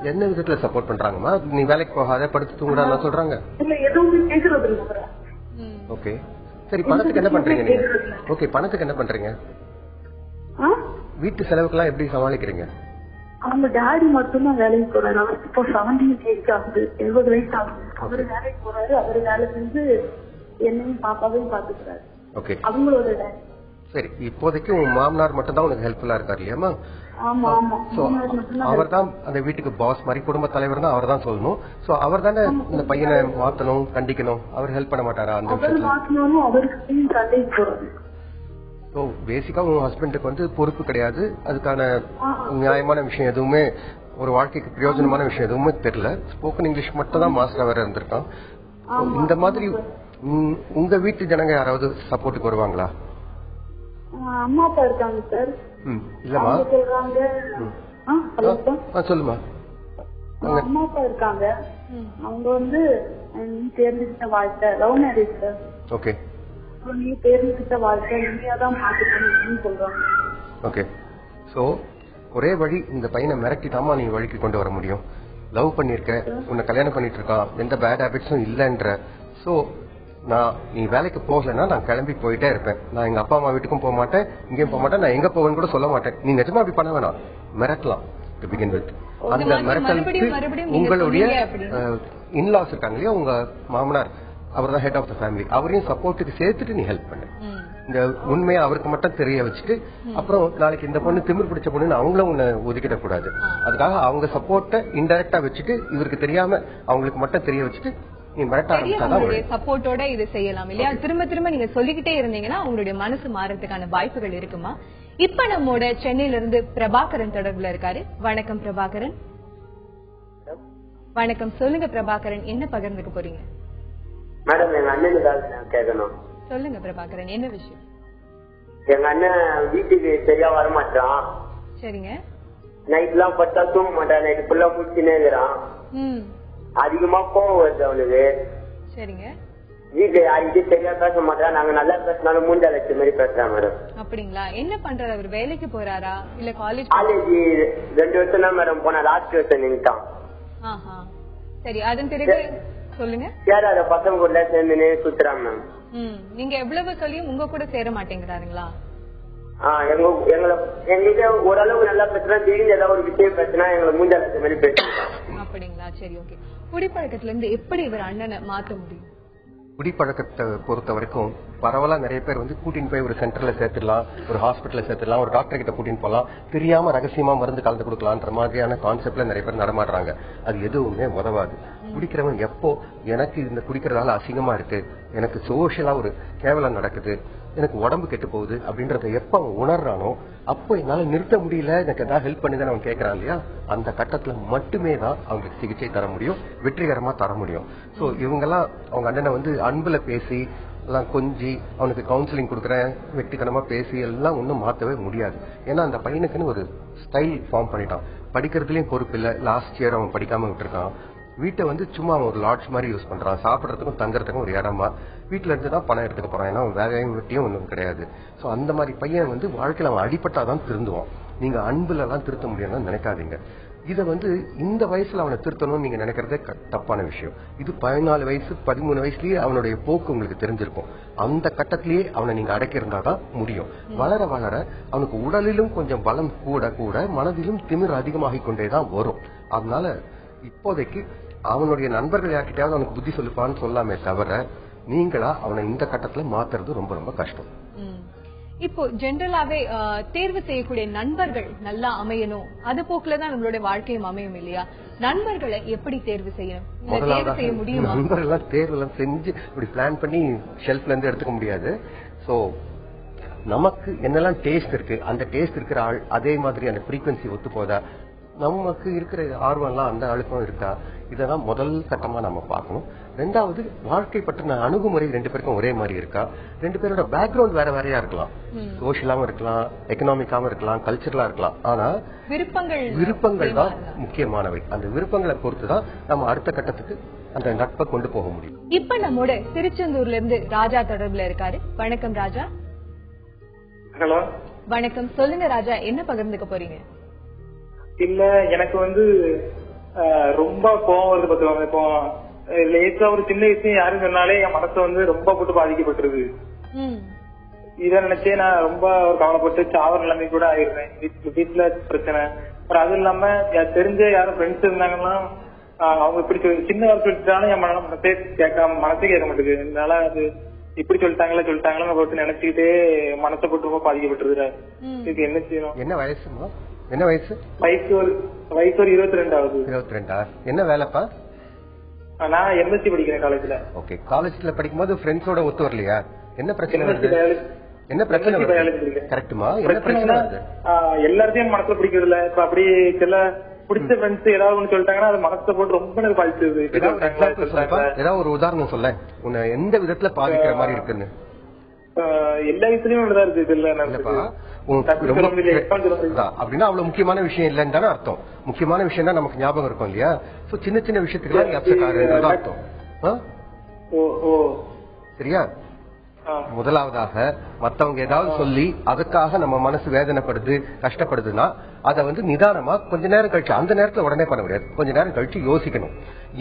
என்ன விதத்துல சப்போர்ட் பண்றாங்கம்மா? நீ வேலைக்கு போகாத, படுத்து தூங்குறா சொல்றாங்க. இல்ல, எதுவும் கேக்குறது இல்ல. ஓகே, சரி. பணத்துக்கு என்ன பண்றீங்க நீங்க? ஓகே, பணத்துக்கு என்ன பண்றீங்க? வீட்டு செலவுக்கெல்லாம் எப்படி சமாளிக்கிறீங்க? அவங்க டாடி மட்டும்தான் வேலைக்கு போறாரு. அவருக்கு இப்போ 70 ஏஜ் ஆகுது, 70 வயசு ஆகுது. அவரு வேலைக்கு போறாரு. அவரு வேலை செஞ்சு என்னையும் பாப்பாவையும் பாத்துக்கிறாரு. ஓகே, அவங்களோட டாடி. சரி, இப்போதைக்கு உன் மாமனார் மட்டும் தான் உனக்கு ஹெல்ப்ஃபுல்லா இருக்காரு இல்லையாமா? அவர் தான் அந்த வீட்டுக்கு பாஸ் மாதிரி, குடும்ப தலைவர் தான், அவர் தான் சொல்லணும். சோ அவர் தானே இந்த பையனை மாத்தணும், கண்டிக்கணும். அவர் ஹெல்ப் பண்ண மாட்டாரா அந்த விஷயத்துல? ஸோ பேசிக்கா உங்க ஹஸ்பண்டுக்கு வந்து பொறுப்பு கிடையாது, அதுக்கான நியாயமான விஷயம் எதுவுமே, ஒரு வாழ்க்கைக்கு பிரயோஜனமான விஷயம் எதுவுமே தெரியல. ஸ்போக்கன் இங்கிலீஷ் மட்டும் தான் மாஸ்டர் வேற இருந்திருக்கான். இந்த மாதிரி உங்க வீட்டு ஜனங்க யாராவது சப்போர்ட்டுக்கு வருவாங்களா? அம்மா அப்பா இருக்காங்க சார். இல்லமா, சொல்லுமா. அம்மா அப்பா இருக்காங்க. அவங்க வந்து நீ தேர்ந்தெடுத்த வாழ்க்கை லவ் மேரேஜ் சார். ஓகே. நீ தேர்ந்தெடுத்த வாழ்க்கை நீயாதான் மாத்திக்கணும்னு சொல்றாங்க. ஓகே. சோ ஒரே வழி, இந்த பையனை மிரட்டிட்டாமா நீ வழிக்கு கொண்டு வர முடியும். லவ் பண்ணிருக்க, உன்னை கல்யாணம் பண்ணிட்டு இருக்கான், எந்த பேட் ஹேபிட்ஸும் இல்லைன்ற. சோ நீ வேலைக்கு போகலன்னா நான் கிளம்பி போயிட்டே இருப்பேன். நான் எங்க அப்பா அம்மா வீட்டுக்கும் போக மாட்டேன், இங்கேயும் போக மாட்டேன், நான் எங்க போவேன்னு கூட சொல்ல மாட்டேன். நீ நிஜமா அப்படி பண்ண வேணாம், மிரட்டலாம். அந்த மிரட்டலுக்கு உங்களுடைய இன்லாஸ் இருக்காங்க இல்லையா, உங்க மாமனார், அவர் தான் ஹெட் ஆஃப் த ஃபேமிலி, அவரையும் சப்போர்ட்டுக்கு சேர்த்துட்டு நீ ஹெல்ப் பண்ணு. இந்த உண்மையை அவருக்கு மட்டும் தெரிய வச்சுட்டு, அப்புறம் நாளைக்கு இந்த பொண்ணு திமிர் பிடிச்ச பொண்ணு அவங்களும் உன்னை ஒதுக்கிட கூடாது. அதுக்காக அவங்க சப்போர்ட்டை இன்டைரக்டா வச்சுட்டு, இவருக்கு தெரியாம அவங்களுக்கு மட்டும் தெரிய வச்சுட்டு நீ மிரட்ட ஆரம்பிச்சாதான் சப்போர்ட்டோட இது செய்யலாம் இல்லையா? திரும்ப திரும்ப நீங்க சொல்லிக்கிட்டே இருந்தீங்கன்னா அவங்களுடைய மனசு மாறதுக்கான வாய்ப்புகள் இருக்குமா? இப்ப நம்மோட சென்னையில இருந்து பிரபாகரன் தொடர்புல இருக்காரு. வணக்கம் பிரபாகரன். வணக்கம், சொல்லுங்க பிரபாகரன், என்ன பகிர்ந்துக்க போறீங்க? மேடம், எங்க அண்ணனுக்கு கேட்கணும். சொல்லுங்க பிரபாகரன், என்ன விஷயம்? எங்க அண்ணன் வீட்டுக்கு சரியா வரமாட்டான். சரிங்க. நைட் எல்லாம் பட்டா தூங்க மாட்டான், நைட் ஃபுல்லா முடிச்சுனே இருக்கிறான். அதிகமா கோவம் வருது அவனுக்கு. சரிங்க. வீட்டுல யாருக்கிட்டே சரியா பேச மாட்டான், நாங்க நல்லா பேசினாலும் மூஞ்சா லட்சம் மாதிரி பேசுறான் மேடம். அப்படிங்களா? என்ன பண்றாரு அவர்? வேலைக்கு போறாரா இல்ல காலேஜ்? காலேஜ் 2 வருஷம் தான் மேடம் போனா, லாஸ்ட் வருஷம் நின்ட்டான். சரி, அதன் பிறகு சொல்லுங்க. சேராத பசங்க கூட சேர்ந்து சுத்துறான் மேம். நீங்க எவ்வளவு சொல்லியும் உங்க கூட சேர மாட்டேங்கிறாருங்களா? எங்களுக்கு ஓரளவு நல்லா பேசுனா, திடீர்னு ஏதாவது ஒரு விஷயம் பேசினா எங்களை மூஞ்சால மாதிரி பேசுறான். அப்படிங்களா? சரி, ஓகே. குடிப்பழக்கத்துல இருந்து எப்படி இவர் அண்ணனை மாற்ற முடியும்? குடிப்பழக்கத்தை பொறுத்த வரைக்கும் பரவலா நிறைய பேர் வந்து கூட்டின்னு போய் ஒரு சென்டர்ல சேர்த்துடலாம், ஒரு ஹாஸ்பிட்டல்ல சேர்த்துடலாம், ஒரு டாக்டர் கிட்ட கூட்டின்னு போகலாம், தெரியாம ரகசியமா மருந்து கலந்து கொடுக்கலான்ற மாதிரியான கான்செப்ட்ல நிறைய பேர் நடமாடுறாங்க. அது எதுவுமே உதவாது. குடிக்கிறவன் எப்போ எனக்கு இந்த குடிக்கிறதால அசிங்கமா இருக்கு, எனக்கு சோசியலா ஒரு கேவலம் நடக்குது, எனக்கு உடம்பு கெட்டு போகுது அப்படின்றத எப்ப அவன் உணர்றானோ, அப்போ என்னால நிறுத்த முடியல, எனக்கு ஏதாவது ஹெல்ப் பண்ணுதுன்னு அவன் கேட்கறான் இல்லையா, அந்த கட்டத்துல மட்டுமே தான் அவங்களுக்கு சிகிச்சை தர முடியும், வெற்றிகரமா தர முடியும். சோ இவங்கெல்லாம் அவங்க அண்ணனை வந்து அன்புல பேசி எல்லாம் கொஞ்சி அவனுக்கு கவுன்சிலிங் கொடுக்குறேன், வெற்றிகரமா பேசி எல்லாம் ஒன்னும் மாத்தவே முடியாது. ஏன்னா அந்த பையனுக்குன்னு ஒரு ஸ்டைல் ஃபார்ம் பண்ணிட்டான். படிக்கிறதுலயும் பொறுப்பு இல்ல, லாஸ்ட் இயர் அவன் படிக்காம விட்டுருக்கான், வீட்டை வந்து சும்மா ஒரு லாட்ஜ் மாதிரி யூஸ் பண்றான். சாப்பிடறதுக்கும் தங்கறதுக்கும் ஒரு இடமா, வீட்டுல இருந்து தான் பணம் எடுத்துக்க போறான். ஏன்னா வேலையும் வெட்டியும் ஒன்றும் கிடையாது. சோ அந்த மாதிரி பையன் வந்து வாழ்க்கையில அவன் அடிபட்டாதான் திருந்துவான். நீங்க அன்புல எல்லாம் திருத்த முடியும்னு நினைக்காதீங்க. இதை வந்து இந்த வயசுல அவனை திருத்தணும்னு நீங்க நினைக்கிறதே தப்பான விஷயம். இது 14 வயசு 13 வயசுலயே அவனுடைய போக்கு உங்களுக்கு தெரிஞ்சிருக்கும். அந்த கட்டத்திலேயே அவனை நீங்க அடக்கி இருந்தாதான் முடியும். வளர வளர அவனுக்கு உடலிலும் கொஞ்சம் பலம் கூட கூட மனதிலும் திமிர் அதிகமாகிக் கொண்டேதான் வரும். அதனால இப்போதைக்கு அவனுடைய நண்பர்கள் யார்கிட்டயாவது அவனுக்கு புத்தி சொல்லுப்பான்னு சொல்லாமே தவிர நீங்களா அவனை இந்த கட்டத்துல மாத்துறது ரொம்ப ரொம்ப கஷ்டம். இப்போ ஜெனரலாவே தேர்வு செய்யக்கூடிய நண்பர்கள் நல்லா அமையணும், அது போக்குலதான் நம்மளுடைய வாழ்க்கையும் அமையும் இல்லையா? நண்பர்களை எப்படி தேர்வு செய்யணும், தேர்வு செய்ய முடியும்? நண்பர்கள் தேர்வு எல்லாம் செஞ்சு இப்படி பிளான் பண்ணி ஷெல்ஃப்ல இருந்து எடுத்துக்க முடியாது. சோ நமக்கு என்னெல்லாம் டேஸ்ட் இருக்கு, அந்த டேஸ்ட் இருக்கிற ஆள் அதே மாதிரி அந்த ஃப்ரீக்வன்சி ஒத்து போதா, நமக்கு இருக்கிற ஆர்வம் எல்லாம் அந்த ஆளுக்கும் இருக்கா, இதெல்லாம் முதல் கட்டமா நம்ம பார்க்கணும். ரெண்டாவது வாழ்க்கை பற்றின அணுகுமுறை 2 பேருக்கும் ஒரே மாதிரி இருக்கா, 2 பேரோட பேக்ரவுண்ட் வேற வேறையா இருக்கலாம், சோசியலாவும் இருக்கலாம், எக்கனாமிக்காவும் இருக்கலாம், கல்ச்சரலா இருக்கலாம். ஆனா விருப்பங்கள் தான் முக்கியமானவை. அந்த விருப்பங்களை பொறுத்துதான் நம்ம அடுத்த கட்டத்துக்கு அந்த நட்பை கொண்டு போக முடியும். இப்ப நம்மோட திருச்செந்தூர்ல இருந்து ராஜா தொடர்புல இருக்காரு. வணக்கம் ராஜா. ஹலோ வணக்கம், சொல்லுங்க ராஜா, என்ன பகிர்ந்துக்க போறீங்க? இல்ல எனக்கு வந்து ரொம்ப கோவம் வருது பாத்துவாங்க. இப்போ லேசா ஒரு சின்ன விஷயம் யாரும் சொன்னாலே என் மனசு வந்து ரொம்ப போட்டு பாதிக்கப்பட்டிருக்கு. இத நினைச்சே நான் ரொம்ப கவலைப்பட்டு சாவர நிலைமை கூட ஆயிருந்தேன். வீட்டுல பிரச்சனை. அப்புறம் அது இல்லாம தெரிஞ்ச யாரும் ஃப்ரெண்ட்ஸ் இருந்தாங்கன்னா அவங்க இப்படி சின்ன வேலை சொல்லிட்டாலும் என் மனசே கேட்க மாட்டேங்குது. அதனால அது இப்படி சொல்லிட்டாங்களா போட்டு நினைச்சுக்கிட்டே மனசை போட்டு ரொம்ப பாதிக்கப்பட்டிருக்கு. இதுக்கு என்ன செய்யணும்? என்ன வயசுமா? என்ன வயசு? வயசு ஒரு 22 ஆகுது. 22. என்ன வேலைப்பா? நான் எம்எஸ்சி படிக்கிறேன் காலேஜ்ல. ஓகே, காலேஜ்ல படிக்கும்போது ஃப்ரெண்ட்ஸோட ஒத்து வரலையா? என்ன பிரச்சனை வருது? என்ன பிரச்சனை வருது? கரெக்ட்டுமா? என்ன பிரச்சனை வருது? எல்லாத்தையும் மனசுல பிடிக்கிறது இல்ல. இப்ப அப்படி சில பிடிச்ச ஃப்ரெண்ட்ஸ் ஏதாவது ஒண்ணு சொல்லிட்டாங்கன்னா அது மனசை போட்டு ரொம்ப எனக்கு பாதிச்சது. ஏதாவது ஒரு உதாரணம் சொல்ல, உன்னை எந்த விதத்துல பாதிக்கிற மாதிரி இருக்குன்னு? எல்லா விஷயத்துலயும் உள்ளதா இருக்கு. இது இல்லப்பா அப்படின்னா அவ்வளவு முக்கியமான விஷயம் இல்லன்னு தானே அர்த்தம். முக்கியமான விஷயம் தான் நமக்கு ஞாபகம் இருக்கும் இல்லையா? சின்ன சின்ன விஷயத்துக்கு நீ அப்செட் ஆகுறதுதான் அர்த்தம். சரியா? முதலாவதாக மத்தவங்க ஏதாவது சொல்லி அதுக்காக நம்ம மனசு வேதனைப்படுது, கஷ்டப்படுதுன்னா அதை வந்து நிதானமா கொஞ்ச நேரம் கழிச்சு, அந்த நேரத்துல உடனே பண்ண முடியாது, கொஞ்ச நேரம் கழிச்சு யோசிக்கணும்.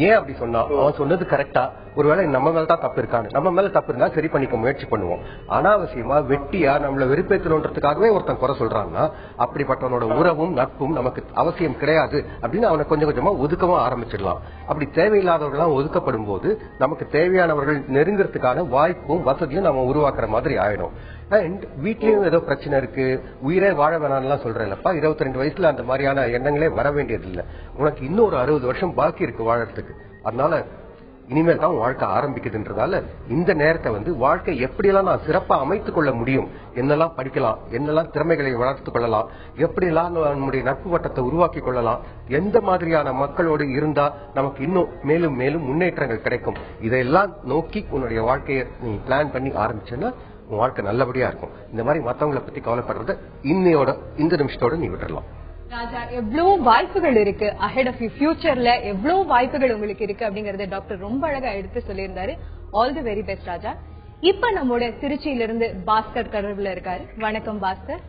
ஏன் அப்படி சொன்னா, அவன் சொன்னது கரெக்டா, ஒருவேளை நம்ம மேலதான் தப்பு இருக்கான்னு, நம்ம மேல தப்பு இருந்தா சரி பண்ணிக்க முயற்சி பண்ணுவோம். அனாவசியமா வெட்டியா நம்மள வெறுப்பேற்றணுன்றதுக்காகவே ஒருத்தன் குறை சொல்றான்னா அப்படிப்பட்டவனோட உறவும் நட்பும் நமக்கு அவசியம் கிடையாது அப்படின்னு அவனை கொஞ்சம் கொஞ்சமா ஒதுக்கவும் ஆரம்பிச்சிடலாம். அப்படி தேவையில்லாதவர்கள்லாம் ஒதுக்கப்படும் போது நமக்கு தேவையானவர்கள் நெருங்கிறதுக்கான வாய்ப்பும் வசதியும் நம்ம உருவாக்குற மாதிரி ஆயிடும். அண்ட் வீட்லயும் ஏதோ பிரச்சனை இருக்கு, உயிரே வாழ வேணாம்லாம் சொல்றேன்லப்பா, 22 வயசுல அந்த மாதிரியான எண்ணங்களே வர வேண்டியது இல்லை. உனக்கு இன்னும் ஒரு 60 வருஷம் பாக்கி இருக்கு வாழறதுக்கு. அதனால இனிமேல் தான் வாழ்க்கை ஆரம்பிக்குதுன்றதால இந்த நேரத்தை வந்து வாழ்க்கை எப்படியெல்லாம் நான் சிறப்பா அமைத்துக் கொள்ள முடியும், என்னெல்லாம் படிக்கலாம், என்னெல்லாம் திறமைகளை வளர்த்துக் கொள்ளலாம், எப்படியெல்லாம் நம்முடைய நட்பு வட்டத்தை உருவாக்கி கொள்ளலாம், எந்த மாதிரியான மக்களோடு இருந்தா நமக்கு இன்னும் மேலும் மேலும் முன்னேற்றங்கள் கிடைக்கும், இதையெல்லாம் நோக்கி உன்னுடைய வாழ்க்கையை நீ பிளான் பண்ணி ஆரம்பிச்சேன்னா உன் வாழ்க்கை நல்லபடியா இருக்கும். இந்த மாதிரி மத்தவங்களை பத்தி கவலைப்படுறத இன்னையோட இந்த நிமிஷத்தோட நீ விட்டுறலாம். ராஜா, எவ்வளவு வாய்ப்புகள் இருக்கு அஹெட் ஆஃப் யூ, ஃபியூச்சர்ல எவ்வளவு வாய்ப்புகள் உங்களுக்கு இருக்கு அப்படிங்கறத டாக்டர் ரொம்ப அழகா எடுத்து சொல்லியிருந்தாரு. ஆல் தி வெரி பெஸ்ட் ராஜா. இப்ப நம்மோட திருச்சியில இருந்து பாஸ்கர் தொடர்புல இருக்காரு. வணக்கம் பாஸ்கர்.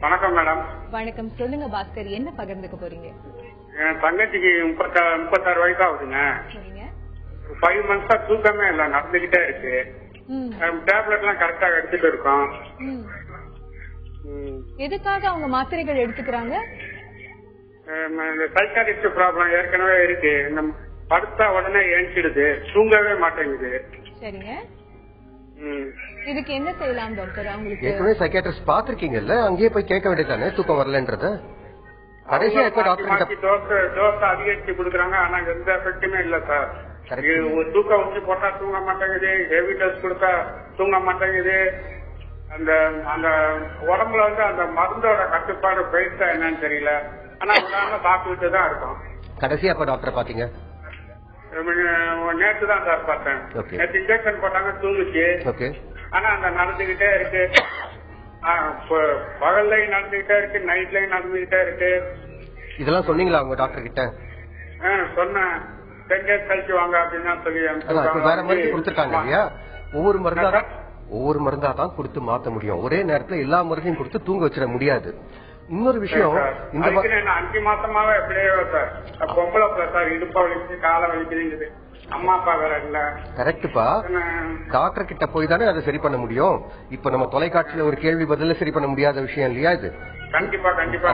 வணக்கம் மேடம். வணக்கம், சொல்லுங்க பாஸ்கர், என்ன பகிர்ந்துக்க போறீங்க? என் தங்கச்சிக்கு 36 வயசு ஆகுதுங்க. சரிங்க. 5 மந்த்ஸா தூக்கமே இல்ல, நடந்துகிட்டே இருக்கு. டேப்லெட் எல்லாம் கரெக்டா எடுத்துட்டு இருக்கோம். எதுக்காக அவங்க மாத்திரைகள் எடுத்துக்கிறாங்க? சைக்காட்டிஸ்ட் ப்ராப்ளம் ஏற்கனவே இருக்கு. படுத்தா உடனே எழுச்சிடுது, தூங்கவே மாட்டேங்குது. சரிங்க. இதுக்கு என்ன செய்யலாம் டாக்டர்? அவங்களுக்கு ஏற்கனவே சைக்காட்ரிஸ்ட் பாத்திருக்கீங்கல்ல, அங்கேயே போய் கேட்க வேண்டியதானே தூக்கம் வரலன்றத. கடைசியா எப்ப டாக்டர் டோஸ் அதிகரிச்சு கொடுக்குறாங்க, ஆனா எந்த எஃபெக்டுமே இல்ல சார். தூக்கம் வச்சு போட்டா தூங்க மாட்டேங்குது, ஹெவி டோஸ் கொடுத்தா தூங்க மாட்டேங்குது. அந்த அந்த உடம்புல வந்து அந்த மருந்தோட கட்டுப்பாடு போயிட்டா என்னன்னு தெரியல, ஆனா உடனே சாப்பிட்டுட்டு தான் இருக்கும். கடைசியா எப்ப டாக்டர் பாத்தீங்க? நேற்று தான் சார் பார்த்தேன். நேற்று இன்ஜெக்ஷன் போட்டாங்க, தூங்குச்சு. ஆனா அந்த நடந்துகிட்டே இருக்கு, பகல்லையும் நடந்துகிட்டே இருக்கு, நைட்லயும் நடந்துகிட்டே இருக்கு. இதெல்லாம் சொன்னீங்களா உங்க டாக்டர் கிட்ட? சொன்னேன். 10 days கழிச்சு வாங்க அப்படின்னு சொல்லி வேற மருந்து கொடுத்துருக்காங்க இல்லையா? ஒவ்வொரு மருந்தா தான் கொடுத்து மாத்த முடியும். ஒரே நேரத்துல எல்லா மருந்தையும் கொடுத்து தூங்க வச்சிட முடியாது. இன்னொரு விஷயம், இந்த 5 மாசமாவே எப்படியே சார் பொம்பளை சார் இடுப்பா வலிக்குது, காலை வலிக்குதுங்குது. அம்மா அப்பா வேற இல்ல. கரெக்டுப்பா. டாக்டர் கிட்ட போய் தானே அதை சரி பண்ண முடியும். இப்ப நம்ம தொலைக்காட்சியில ஒரு கேள்வி பதில சரி பண்ண முடியாத விஷயம் இல்லையா இது? கண்டிப்பா கண்டிப்பா.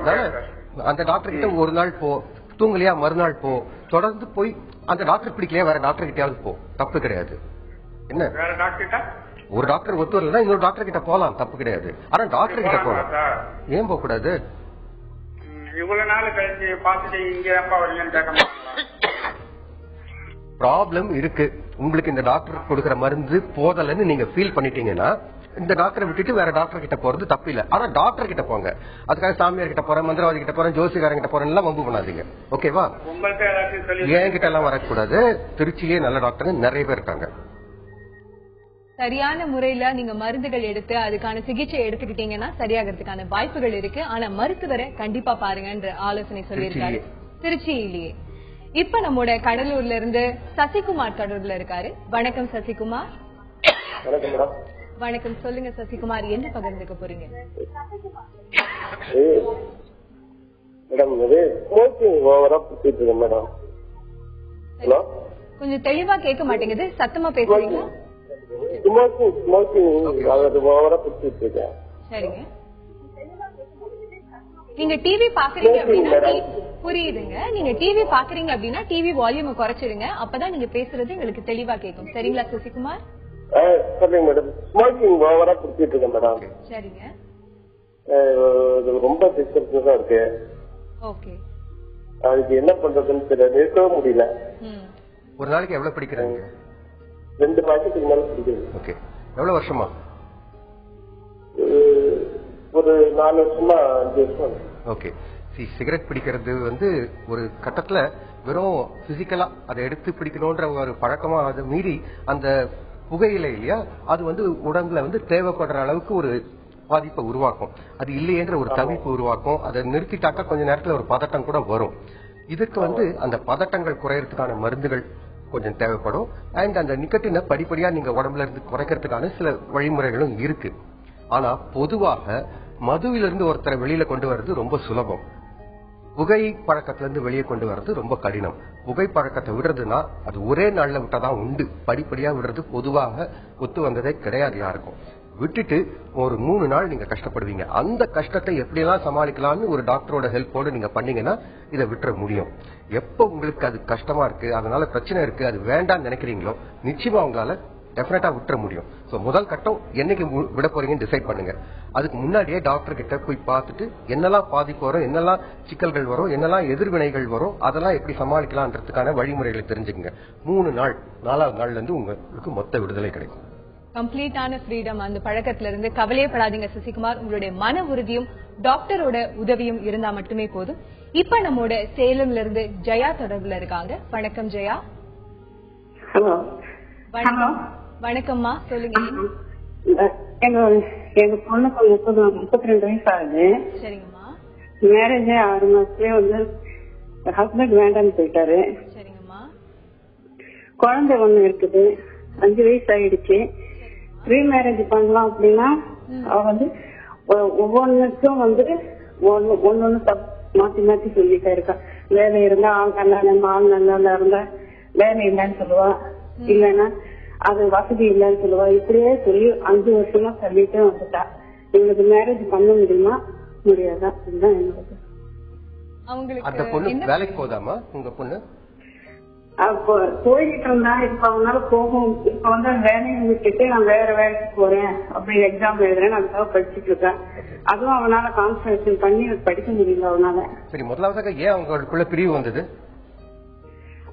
அந்த டாக்டர் கிட்ட ஒரு நாள் போ, தூங்கலையா மறுநாள் போ, தொடர்ந்து போய் அந்த டாக்டர் பிடிக்கலையா வேற டாக்டர் கிட்டயாவது போ, தப்பு கிடையாது. என்ன வேற டாக்டர் ஒரு டாக்டர் ஒத்து வரலன்னா இன்னொரு டாக்டர் கிட்ட போலாம், தப்பு கிடையாது. ஆனா டாக்டர் கிட்ட போலாம். ஏன் போக கூடாது? இவ்வளவு நாள் கழிச்சு பாத்துட்டு இங்க அப்பா வரலன்னு கேட்க மாட்டாங்க. ப்ராப்ளம் இருக்கு. உங்களுக்கு இந்த டாக்டர் கொடுக்கற மருந்து போதலன்னு நீங்க ஃபீல் பண்ணிட்டீங்கன்னா இந்த டாக்டரை விட்டுட்டு வேற டாக்டர் கிட்ட போறது தப்பு இல்ல. ஆனா டாக்டர் கிட்ட போங்க. அதுக்காக சாமியார் கிட்ட போறேன், மந்திரவாதி கிட்ட போறேன், ஜோசிகாரன் கிட்ட போறேன் எல்லாம் வம்பு பண்ணாதீங்க. ஓகேவா? ஏன் கிட்ட எல்லாம் வரக்கூடாது. திருச்சியிலேயே நல்ல டாக்டர் நிறைய பேர் இருக்காங்க. சரியான முறையில நீங்க மருந்துகள் எடுத்து அதுக்கான சிகிச்சை எடுத்துக்கிட்டீங்கன்னா சரியாகிறதுக்கான வாய்ப்புகள் இருக்கு. ஆனா மருத்துவரை கண்டிப்பா பாருங்கன்ற ஆலோசனை சொல்லியிருக்காரு திருச்சியிலேயே. இப்ப நம்மோட கடலூர்ல இருந்து சசிகுமார் தொடர்புல இருக்காரு. வணக்கம் சசிகுமார். வணக்கம். சொல்லுங்க சசிகுமார், என்ன பகிர்ந்துக்க போறீங்க? கொஞ்சம் தெளிவா கேட்க மாட்டேங்குது, சத்தமா பேசுறீங்களா? சரிங்க. நீங்க டிவி பாக்குறீங்க அப்படின்னா புரியுதுங்க. நீங்க டிவி பாக்குறீங்க அப்படின்னா டிவி வால்யூம் குறைச்சிடுங்க. அப்பதான் நீங்க பேசுறது எங்களுக்கு தெளிவா கேட்கும். சரிங்களா சசிகுமார்? சரிங்க. ரொம்ப டிஸ்டர்பன்ஸா இருக்கு. ஓகே. அதுக்கு என்ன பண்றதுன்னு தெரியல, நிறுத்தவே முடியல. ஒரு நாளைக்கு எவ்வளவு பிடிக்கிறாங்க? 2 பாக்கெட்டுக்கு மேல பிடிக்குது. ஓகே. எவ்வளவு வருஷமா? ஒரு 4 வருஷமா 5 வருஷம். ஓகே. சிகரெட் பிடிக்கிறது ஒரு கட்டத்துல வெறும் பிசிக்கலா அதை எடுத்து பிடிக்கணும்ன்ற ஒரு பழக்கமா அதை மீறி அந்த புகையில இல்லையா, அது உடம்புல தேவைப்படுற அளவுக்கு ஒரு பாதிப்பை உருவாக்கும். அது இல்லையேன்ற ஒரு தவிப்பு உருவாக்கும். அதை நிறுத்திட்டாக்கா கொஞ்ச நேரத்துல ஒரு பதட்டம் கூட வரும். இதுக்கு அந்த பதட்டங்கள் குறையறதுக்கான மருந்துகள் கொஞ்சம் தேவைப்படும். அண்ட் அந்த நிக்கட்டினை படிப்படியா நீங்க உடம்புல இருந்து குறைக்கிறதுக்கான சில வழிமுறைகளும் இருக்கு. ஆனா பொதுவாக மதுவிலிருந்து ஒருத்தரை வெளியில கொண்டு வர்றது ரொம்ப சுலபம். புகை பழக்கத்துல இருந்து வெளியே கொண்டு வர்றது ரொம்ப கடினம். புகை பழக்கத்தை விடுறதுன்னா அது ஒரே நாள்ல விட்டாதான் உண்டு. படிப்படியா விடுறது பொதுவாக ஒத்து வந்ததே கிடையாது யாருக்கும். விட்டுட்டு ஒரு 3 நாள் நீங்க கஷ்டப்படுவீங்க. அந்த கஷ்டத்தை எப்படியெல்லாம் சமாளிக்கலாம்னு ஒரு டாக்டரோட ஹெல்ப்போடு நீங்க பண்ணீங்கன்னா இதை விட்டுற முடியும். எப்ப உங்களுக்கு அது கஷ்டமா இருக்கு, அதனால பிரச்சனை இருக்கு, அது வேண்டாம்னு நினைக்கிறீங்களோ நிச்சயமா உங்களால டெஃபினட்டா விட்டுற முடியும். சோ முதல் கட்டம் என்னைக்கு விட போறீங்கன்னு டிசைட் பண்ணுங்க. அதுக்கு முன்னாடியே டாக்டர் கிட்ட போய் பார்த்துட்டு என்னெல்லாம் பாதிப்பு வரும், என்னெல்லாம் சிக்கல்கள் வரும், என்னெல்லாம் எதிர்வினைகள் வரும், அதெல்லாம் எப்படி சமாளிக்கலாம்ன்றதுக்கான வழிமுறைகளை தெரிஞ்சுக்கங்க. 3 நாள் 4வது நாள்ல இருந்து உங்களுக்கு மொத்த விடுதலை கிடைக்கும். கம்ப்ளீட்டான ஃப்ரீடம். அந்த பழக்கத்துல இருந்து கவலையப்படாதீங்க சசிகுமார். உங்களுடைய மன உறுதியும் டாக்டரோட உதவியும் இருந்தா மட்டுமே போதும். இப்ப நம்மோட சேலம்ல இருந்து ஜெயா தொடர்புல இருக்காங்க. வணக்கம் ஜெயா. ஹலோ. வணக்கம்மா, சொல்லுங்க. எங்க பொண்ணுக்கு 32 வயசு ஆகுது. சரிங்கம்மா. மேரேஜ் 6 மாசத்துலயே ஹஸ்பண்ட் வேண்டாம்னு போயிட்டாரு. சரிங்கம்மா. குழந்தை ஒண்ணு இருக்குது, 5 வயசு ஆயிடுச்சு. ப்ரீ மேரேஜ் பண்ணலாம் அப்படின்னா அவ ஒவ்வொன்னுக்கும் ஒன்னொன்னு மாத்தி மாத்தி சொல்லிட்டே இருக்கா. வேலை இருந்தா ஆள் நல்லா ஆள் நல்லா இருந்தா வேலை இல்லைன்னு சொல்லுவா, இல்லைன்னா அது வசதி இல்லைன்னு சொல்லுவா. இப்படியே சொல்லி 5 வருஷமா சொல்லிட்டே வந்துட்டா. எங்களுக்கு மேரேஜ் பண்ண முடியுமா முடியாதா? இதுதான் என்னோட. அந்த பொண்ணு வேலைக்கு போதாமா உங்க பொண்ணு? போயிட்டு இருந்தா இப்ப அவனால போகும். இப்ப வேலையை விட்டுட்டு நான் வேற வேலைக்கு போறேன் அப்படி எக்ஸாம் எழுதுறேன், அதுக்காக படிச்சுட்டு இருக்கேன். அதுவும் அவனால கான்சன்ட்ரேஷன் பண்ணி படிக்க முடியல அவனால. சரி, முதலாவதாக ஏன் அவங்களுக்குள்ள பிரிவு வந்தது?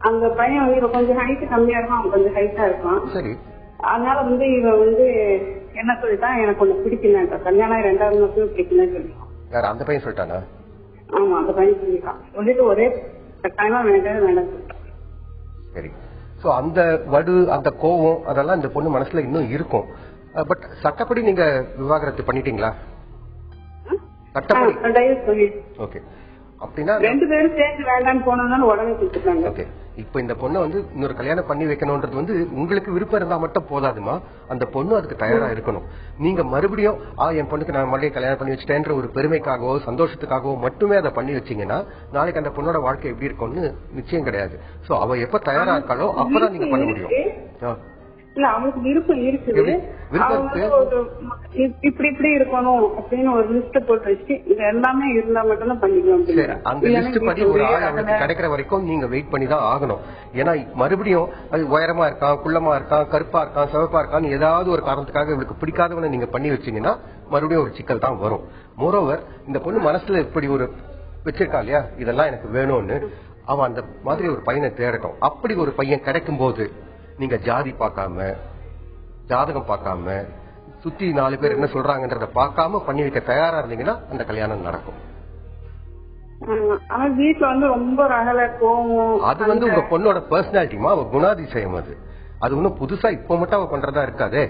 அந்த பையன் கொஞ்சம் ஹைட் கம்மியா இருக்கும், அவன் கொஞ்சம் ஹைட்டா இருக்கான். சரி. அதனால இவன் என்ன சொல்லிட்டான், எனக்கு ஒண்ணு பிடிக்கல, கல்யாணம் 2வது மாசம் பிடிக்கலன்னு சொல்லிட்டான். வேற அந்த பையன் சொல்லிட்டானா? ஆமா, அந்த பையன் சொல்லிட்டான். சொல்லிட்டு ஒரே கட்டாயமா வேண்டாம் வேண்டாம் சொல்லிட்டான். சரி. சோ அந்த அந்த கோவம் அதெல்லாம் இந்த பொண்ணு மனசுல இன்னும் இருக்கும். பட் சட்டப்படி நீங்க விவாகரத்து பண்ணிட்டீங்களா? சட்டப்படி. ஓகே. அப்படின்னா 2 பேரும் சேர்ந்து வேண்டான்னு போனாலும் உடனே கொடுத்துட்டாங்க. ஓகே, இப்ப இந்த பொண்ணை வந்து இன்னொரு கல்யாணம் பண்ணி வைக்கணும்ன்றது வந்து உங்களுக்கு விருப்பம் இருந்தா மட்டும் போதாதுமா, அந்த பொண்ணு அதுக்கு தயாரா இருக்கணும். நீங்க மறுபடியும் என் பொண்ணுக்கு நான் மறுபடியும் கல்யாணம் பண்ணி வச்சுட்டேன்ற ஒரு பெருமைக்காகவோ சந்தோஷத்துக்காகவோ மட்டுமே அதை பண்ணி வச்சீங்கன்னா நாளைக்கு அந்த பொண்ணோட வாழ்க்கை எப்படி இருக்கும்னு நிச்சயம் கிடையாது. சோ அவ எப்ப தயாரா இருக்காளோ அப்பதான் நீங்க பண்ண முடியும். இல்ல அவங்களுக்கு விருப்பம் இருக்குது, இப்படி இப்படி இருக்கணும் அப்படின்னு ஒரு லிஸ்ட் போட்டு வச்சு இது எல்லாமே இருந்தா மட்டும் தான் பண்ணிக்கலாம். அந்த லிஸ்ட் படி ஒரு ஆள் அவங்களுக்கு கிடைக்கிற வரைக்கும் நீங்க வெயிட் பண்ணி தான் ஆகணும். ஏன்னா மறுபடியும் அது உயரமா இருக்கான், குள்ளமா இருக்கான், கருப்பா இருக்கான், சிவப்பா இருக்கான்னு ஏதாவது ஒரு காரணத்துக்காக இவங்களுக்கு பிடிக்காதவனை நீங்க பண்ணி வச்சீங்கன்னா மறுபடியும் ஒரு சிக்கல் தான் வரும். மோரோவர் இந்த பொண்ணு மனசுல இப்படி ஒரு வச்சிருக்கா இல்லையா, இதெல்லாம் எனக்கு வேணும்னு, அவன் அந்த மாதிரி ஒரு பையனை தேடட்டும். அப்படி ஒரு பையன் கிடைக்கும் போது நீங்க ஜாதி பார்க்காம, ஜாதகம் பார்க்காம, சுத்தி 4 பேர் என்ன சொல்றாங்கன்றத பார்க்காம பண்ணி வைக்க தயாரா இருந்தீங்கன்னா அந்த கல்யாணம் நடக்கும். வீட்டுல வந்து ரொம்ப ரகல கோவம், அது வந்து உங்க பொண்ணோட பர்சனாலிட்டிமா, அவ குணாதிசயம். அது ஒன்னும் புதுசா இப்ப மட்டும் அவ பண்றதா இருக்காதே.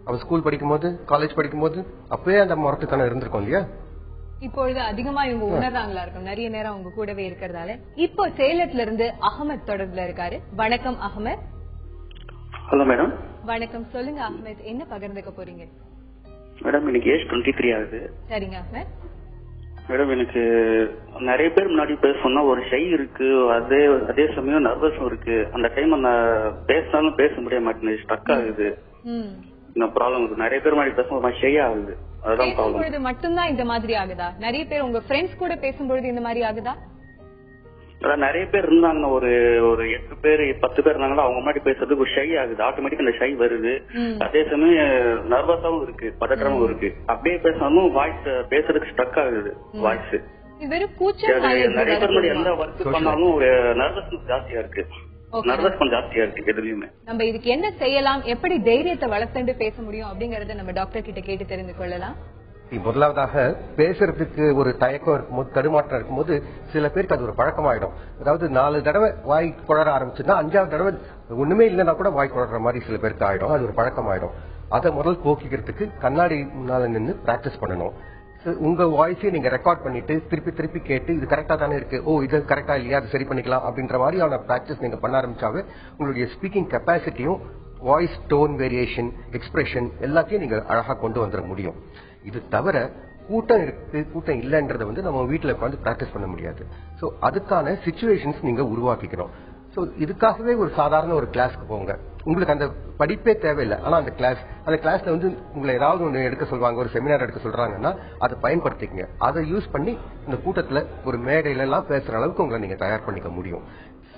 அவ ஸ்கூல் படிக்கும் போது, காலேஜ் படிக்கும் போது அப்பவே அந்த முரட்டுத்தனம் இருந்திருக்கும் இல்லையா. இப்பொழுது அதிகமா இவங்க உணர்றாங்களா இருக்கும், நிறைய நேரம் அவங்க கூடவே இருக்கிறதால. இப்போ சேலத்துல இருந்து அகமத் தொடர்புல இருக்காரு. வணக்கம் அகமத். Hello madam. வணக்கம், சொல்லுங்க அஹ்மத், என்ன பகிர்ந்துக்க போறீங்க? மேடம் எனக்கு ஏஜ் 23 ஆகுது. சரிங்க அஹ்மத். மேடம் எனக்கு நிறைய பேர் முன்னாடி பேசணும்னா ஒரு ஷை இருக்கு, அதே சமயம் நர்வஸும் இருக்கு. அந்த டைம் நான் பேசினாலும் பேச முடிய மாட்டேங்குது, ஸ்டக் ஆகுது. இந்த ப்ராப்ளம் இருக்கு. நிறைய பேர் முன்னாடி பேசும்போது ஷை ஆகுது, அதுதான் ப்ராப்ளம். மட்டும்தான் இந்த மாதிரி ஆகுதா? நிறைய பேர் உங்க ஃப்ரெண்ட்ஸ் கூட பேசும்பொழுது இந்த மாதிரி ஆகுதா? நிறைய பேர் இருந்தாங்க, ஒரு 8 பேர் 10 பேர் இருந்தாங்கன்னா அவங்க முன்னாடி பேசுறதுக்கு ஒரு ஷை ஆகுது, ஆட்டோமேட்டிக்கா அந்த ஷை வருது. அதே சமயம் நர்வஸாவும் இருக்கு, பதற்றமும் இருக்கு. அப்படியே பேசினாலும் வாய்ஸ் பேசுறதுக்கு ஸ்டக் ஆகுது வாய்ஸ். நிறைய பேர் முன்னாடி எந்த ஒர்க் பண்ணாலும் ஒரு நர்வஸ் ஜாஸ்தியா இருக்கு, நர்வஸ் கொஞ்சம் ஜாஸ்தியா இருக்கு எதுலயுமே. நம்ம இதுக்கு என்ன செய்யலாம், எப்படி தைரியத்தை வளர்த்துட்டு பேச முடியும் அப்படிங்கறத நம்ம டாக்டர் கிட்ட கேட்டு தெரிந்து கொள்ளலாம். முதலாவதாக பேசுறதுக்கு ஒரு தயக்கம் இருக்கும்போது, தடுமாற்றம் இருக்கும்போது சில பேருக்கு அது ஒரு பழக்கமாயிடும். அதாவது 4 தடவை வாய் குழற ஆரம்பிச்சுன்னா 5ஆவது தடவை ஒண்ணுமே இல்லைன்னா கூட வாய் குழற மாதிரி சில பேருக்கு ஆயிடும். அது ஒரு பழக்கமாயிடும். அதை முதல் போக்கிக்கிறதுக்கு கண்ணாடி முன்னால நின்று பிராக்டிஸ் பண்ணணும். உங்க வாய்ஸையும் நீங்க ரெக்கார்ட் பண்ணிட்டு திருப்பி திருப்பி கேட்டு இது கரெக்டா தானே இருக்கு, இது கரெக்டா இல்லையா, அது சரி பண்ணிக்கலாம் அப்படின்ற மாதிரியான பிராக்டிஸ் நீங்க பண்ண ஆரம்பிச்சாவே உங்களுடைய ஸ்பீக்கிங் கெப்பாசிட்டியும் வாய்ஸ் டோன் வேரியேஷன், எக்ஸ்பிரஷன் எல்லாத்தையும் நீங்க அழகா கொண்டு வந்துட முடியும். இது தவிர கூட்டம் இருக்கு, கூட்டம் இல்லைன்றத வந்து நம்ம வீட்டுல உட்காந்து பிராக்டிஸ் பண்ண முடியாது. சோ அதுக்கான சிச்சுவேஷன்ஸ் நீங்க உருவாக்கிக்கணும். சோ இதுக்காகவே ஒரு சாதாரண ஒரு கிளாஸ்க்கு போங்க. உங்களுக்கு அந்த படிப்பே தேவையில்லை, ஆனா அந்த கிளாஸ்ல வந்து உங்களை ஏதாவது ஒண்ணு எடுக்க சொல்லுவாங்க, ஒரு செமினார் எடுக்க சொல்றாங்கன்னா அதை பயன்படுத்திக்கங்க. அதை யூஸ் பண்ணி இந்த கூட்டத்துல ஒரு மேடையில எல்லாம் பேசுற அளவுக்கு உங்களை நீங்க தயார் பண்ணிக்க முடியும்.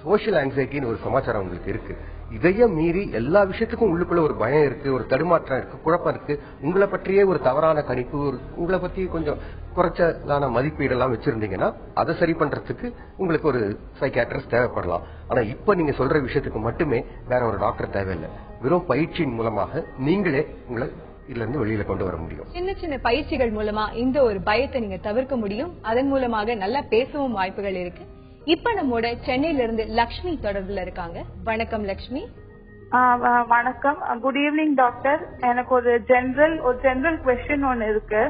சோசியல் ஆங்ஸைட்டின்னு ஒரு சமாச்சாரம் உங்களுக்கு இருக்கு. இதையும் மீறி எல்லா விஷயத்துக்கும் உள்ளுக்குள்ள ஒரு பயம் இருக்கு, ஒரு தடுமாற்றம் இருக்கு, குழப்பம் இருக்கு, உங்களை பற்றியே ஒரு தவறான கணிப்பு, உங்களை பத்தி கொஞ்சம் குறைச்சலான மதிப்பீடு எல்லாம் வச்சிருந்தீங்கன்னா அதை சரி பண்றதுக்கு உங்களுக்கு ஒரு சைக்கியாட்ரிஸ்ட் தேவைப்படலாம். ஆனா இப்ப நீங்க சொல்ற விஷயத்துக்கு மட்டுமே வேற ஒரு டாக்டர் தேவையில்லை. வெறும் பயிற்சியின் மூலமாக நீங்களே உங்களை இதுல இருந்து வெளியில கொண்டு வர முடியும். சின்ன சின்ன பயிற்சிகள் மூலமா இந்த ஒரு பயத்தை நீங்க தவிர்க்க முடியும். அதன் மூலமாக நல்லா பேசவும் வாய்ப்புகள் இருக்கு. இப்ப நம்மோட சென்னையில இருந்து லக்ஷ்மி தொடர்புல இருக்காங்க. வணக்கம் லக்ஷ்மி. வணக்கம், குட் ஈவினிங் டாக்டர். எனக்கு ஒரு ஜெனரல் குவெஸ்டின் ஒன்னு இருக்கு.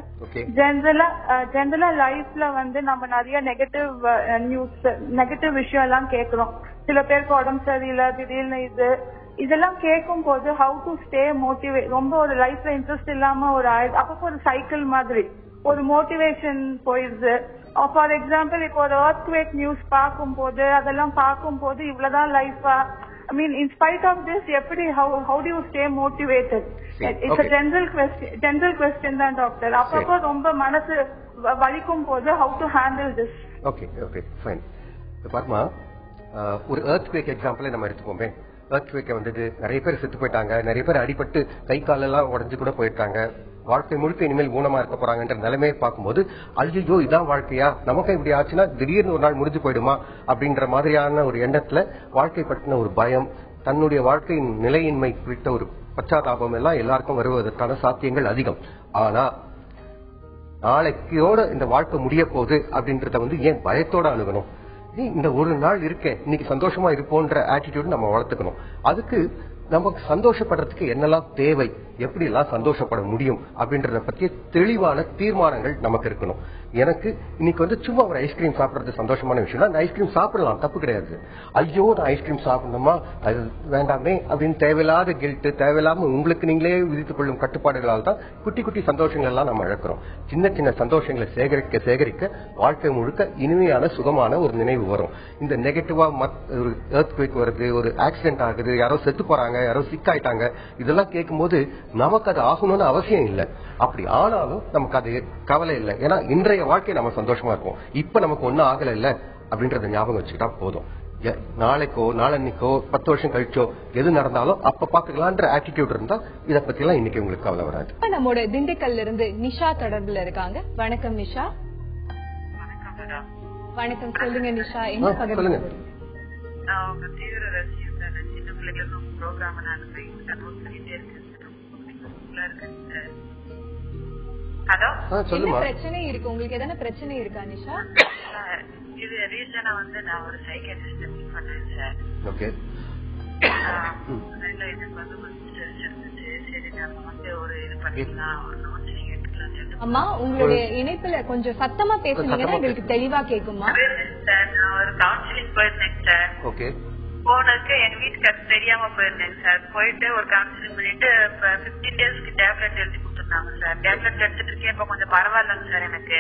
ஜெனரலா லைஃப்ல வந்து நம்ம நிறைய நெகட்டிவ் விஷயம் எல்லாம் கேக்குறோம். சில பேருக்கு உடம்பு சரியில்லை, திடீர்னு இதெல்லாம் கேட்கும் போது ஹவு டு ஸ்டே மோட்டிவேட், ரொம்ப ஒரு லைஃப்ல இன்ட்ரெஸ்ட் இல்லாம அப்பப்போ ஒரு சைக்கிள் மாதிரி ஒரு மோட்டிவேஷன் போயிடுது. ஃபார் எக்ஸாம்பிள் இப்போ ஒரு earthquake நியூஸ் அதெல்லாம் பார்க்கும் போது இவ்வளவுதான் லைஃபா, I mean, in spite of this, how do you stay motivated? It's a general question தான் டாக்டர். அப்பப்போ ரொம்ப மனசு வலிக்கும் போது how to handle this? Okay, fine. பாருமா, ஒரு earthquake எக்ஸாம்பிளே நம்ம எடுத்துப்போமே. earthquake வந்தது, நிறைய பேர் செத்து போயிட்டாங்க, நிறைய பேர் அடிபட்டு கை காலெல்லாம் உடஞ்சு கூட போயிருக்காங்க. வாழ்க்கை முழுக்க இனிமேல் ஊனமா இருக்க போறாங்கன்ற நிலைமையை பார்க்கும்போது ஐயோ இதான் வாழ்க்கையா, நமக்கு இப்படி ஆச்சுன்னா திடீர்னு ஒரு நாள் முடிஞ்சு போயிடுமா அப்படின்ற மாதிரியான ஒரு எண்ணத்துல வாழ்க்கை பற்றின ஒரு பயம், தன்னுடைய வாழ்க்கையின் நிலையின்மை குறித்த ஒரு பச்சாதாபம் எல்லாம் எல்லாருக்கும் வருவதற்கான சாத்தியங்கள் அதிகம். ஆனா நாளைக்கோட இந்த வாழ்க்கை முடிய போகுது அப்படின்றத வந்து ஏன் பயத்தோட அணுகணும்? இந்த ஒரு நாள் இருக்கேன், இன்னைக்கு சந்தோஷமா இருப்போன்ற ஆட்டிடியூட் நம்ம வளர்த்துக்கணும். அதுக்கு நமக்கு சந்தோஷப்படுறதுக்கு என்னெல்லாம் தேவை, எப்படி எல்லாம் சந்தோஷப்பட முடியும் அப்படின்றத பற்றிய தெளிவான தீர்மானங்கள் நமக்கு இருக்கணும். எனக்கு இன்னைக்கு வந்து சும்மா ஒரு ஐஸ்கிரீம் சாப்பிடுறது சந்தோஷமான விஷயம் தான். ஐஸ்கிரீம் சாப்பிடலாம், தப்பு கிடையாது. ஐயோ நான் ஐஸ்கிரீம் சாப்பிடணுமா, அது வேண்டாமே அப்படின்னு தேவையில்லாத கில்ட்டு, தேவையில்லாம உங்களுக்கு நீங்களே விதித்துக் கொள்ளும் கட்டுப்பாடுகளால் தான் குட்டி குட்டி சந்தோஷங்கள் எல்லாம் நம்ம இழக்கிறோம். சின்ன சின்ன சந்தோஷங்களை சேகரிக்க சேகரிக்க வாழ்க்கை முழுக்க இனிமையான சுகமான ஒரு நினைவு வரும். இந்த நெகட்டிவா ஒரு எர்த்குவேக் வருது, ஒரு ஆக்சிடென்ட் ஆகுது, யாரோ செத்து போறாங்க, யாரோ சிக் ஆயிட்டாங்க, இதெல்லாம் கேட்கும்போது நமக்கு அது ஆகணும்னு அவசியம் இல்லை. அப்படி ஆனாலும் நமக்கு அது கவலை இல்லை. ஏன்னா இன்றைய வாழ்க்கை நம்ம சந்தோஷமா இருக்கும். இப்ப நமக்கு ஒன்னும் ஆகல இல்ல அப்படின்றத ஞாபகம் வச்சுக்கிட்டா போதும். நாளைக்கோ நாளன்னைக்கோ 10 வருஷம் கழிச்சோ எது நடந்தாலும் அப்ப பாத்துக்கலான்ற ஆட்டிடியூட் இருந்தா இத பத்தி எல்லாம் இன்னைக்கு உங்களுக்கு கவலை வராது. நம்மோட திண்டுக்கல்ல இருந்து நிஷா தொடர்புல இருக்காங்க. வணக்கம் நிஷா. வணக்கம், சொல்லுங்க நிஷா, என்ன சொல்லுங்க. பிரச்சனை இருக்கு உங்களுக்கு? எதனா பிரச்சனை இருக்கா நிஷா? இது ரீசனா வந்து நான் ஒரு சைக்கியாட்ரிஸ்ட் மீட் பண்ணேன் சார். ஓகே. இதுக்கு வந்து கொஞ்சம் ஸ்ட்ரெஸ் இருந்துச்சு. சரி நம்ம வந்து ஒரு இது பண்ணிக்கலாம், ஒரு கவுன்சிலிங் எடுத்துக்கலாம். அம்மா உங்களுடைய இணைப்புல கொஞ்சம் சத்தமா பேசுனீங்கன்னா எங்களுக்கு தெளிவா கேக்குமா? சார் நான் ஒரு கவுன்சிலிங் போயிருந்தேன் சார். ஓகே. போனதுக்கு எங்க வீட்டுக்கு தெரியாம போயிருந்தேங்க சார். போயிட்டு ஒரு கவுன்சிலிங் பண்ணிட்டு 15 டேஸ்க்கு டேப்லெட் எழுதி கொடுத்துருந்தாங்க சார். டேப்லெட் எடுத்துட்டு இருக்கேன், இப்ப கொஞ்சம் பரவாயில்லங்க சார் எனக்கு.